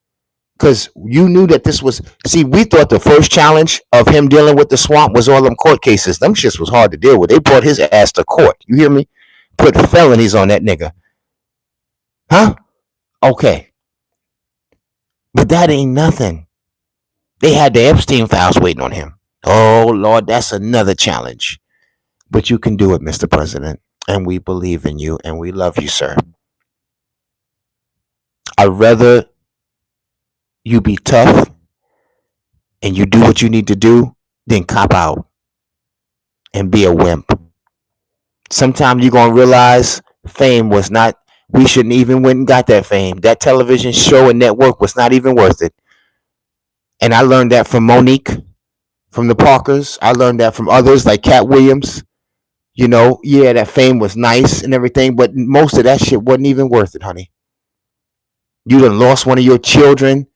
Because you knew that this was, see, we thought the first challenge of him dealing with the swamp was all them court cases. Them shits was hard to deal with. They brought his ass to court. You hear me? Put felonies on that nigga. Huh? Okay. But that ain't nothing. They had the Epstein files waiting on him. Oh, Lord, that's another challenge. But you can do it, Mr. President. And we believe in you and we love you, sir. I'd rather you be tough and you do what you need to do than cop out and be a wimp. Sometimes you're going to realize fame was not, we shouldn't even went and got that fame. That television show and network was not even worth it. And I learned that from Monique, from the Parkers. I learned that from others like Cat Williams. You know, yeah, that fame was nice and everything, but most of that shit wasn't even worth it, honey. You done lost one of your children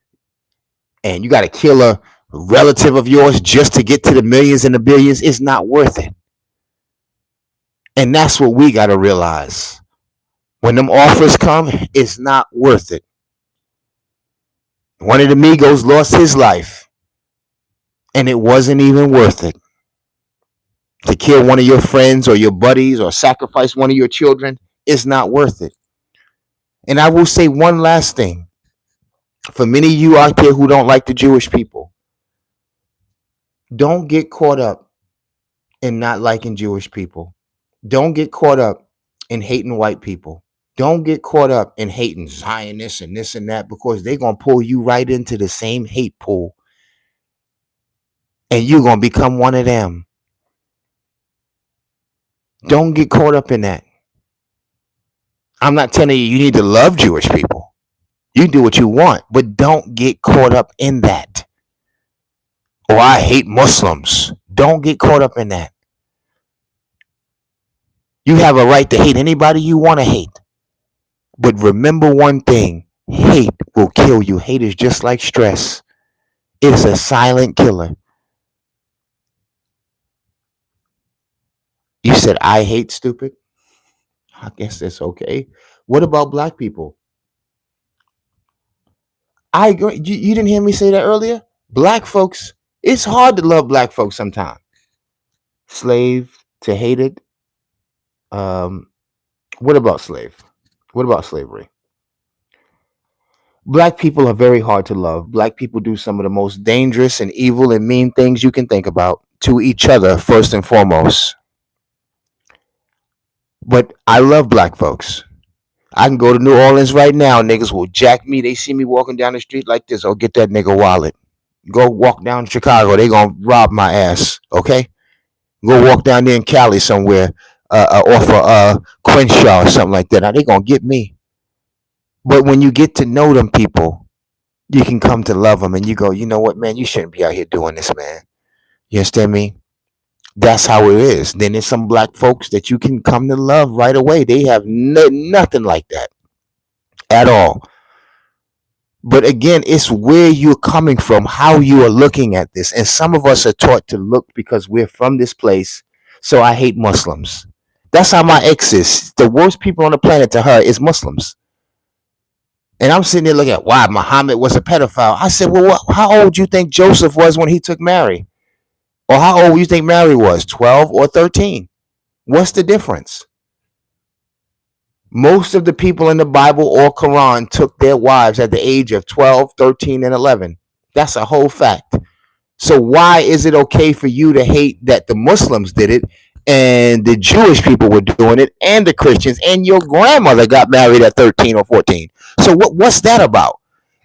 and you got to kill a relative of yours just to get to the millions and the billions. It's not worth it. And that's what we got to realize. When them offers come, it's not worth it. One of the Migos lost his life, and it wasn't even worth it. To kill one of your friends or your buddies or sacrifice one of your children is not worth it. And I will say one last thing. For many of you out there who don't like the Jewish people, don't get caught up in not liking Jewish people. Don't get caught up in hating white people. Don't get caught up in hating Zionists and this and that, because they're going to pull you right into the same hate pool. And you're going to become one of them. Don't get caught up in that. I'm not telling you need to love Jewish people. You do what you want, but don't get caught up in that. Or I hate Muslims. Don't get caught up in that. You have a right to hate anybody you want to hate. But remember one thing, hate will kill you. Hate is just like stress. It's a silent killer. You said, I hate stupid? I guess that's okay. What about black people? I agree. You didn't hear me say that earlier? Black folks, it's hard to love black folks sometimes. Slave to hated. What about slave? What about slavery? Black people are very hard to love. Black people do some of the most dangerous and evil and mean things you can think about to each other, first and foremost. But I love black folks. I can go to New Orleans right now. Niggas will jack me. They see me walking down the street like this. Oh, get that nigga wallet. Go walk down to Chicago. They gonna rob my ass. Okay? Go walk down there in Cali somewhere, off of Crenshaw or something like that. Now they gonna get me. But when you get to know them people, you can come to love them, and you go, you know what, man, you shouldn't be out here doing this, man. You understand me? That's how it is. Then there's some black folks that you can come to love right away. They have nothing like that at all. But again, it's where you're coming from, how you are looking at this. And some of us are taught to look because we're from this place. So I hate Muslims. That's how my ex is. The worst people on the planet to her is Muslims. And I'm sitting there looking at why Muhammad was a pedophile. I said, well, how old do you think Joseph was when he took Mary? Or how old do you think Mary was? 12 or 13? What's the difference? Most of the people in the Bible or Quran took their wives at the age of 12, 13, and 11. That's a whole fact. So why is it okay for you to hate that the Muslims did it and the Jewish people were doing it and the Christians and your grandmother got married at 13 or 14? So what's that about?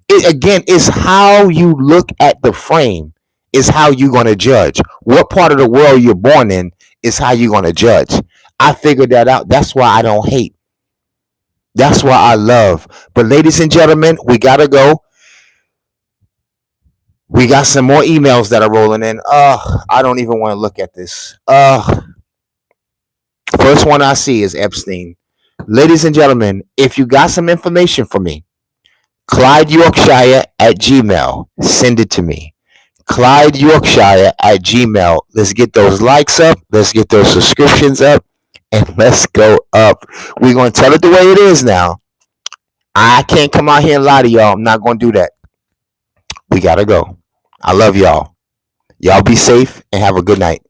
It, again, is how you look at the frame is how you're going to judge. What part of the world you're born in is how you're going to judge. I figured that out. That's why I don't hate. That's why I love. But ladies and gentlemen, we got to go. We got some more emails that are rolling in. I don't even want to look at this. First one I see is Epstein. Ladies and gentlemen, if you got some information for me, Clyde Yorkshire at Gmail. Send it to me. Clyde Yorkshire at Gmail. Let's get those likes up. Let's get those subscriptions up. And let's go up. We're going to tell it the way it is now. I can't come out here and lie to y'all. I'm not going to do that. We got to go. I love y'all. Y'all be safe and have a good night.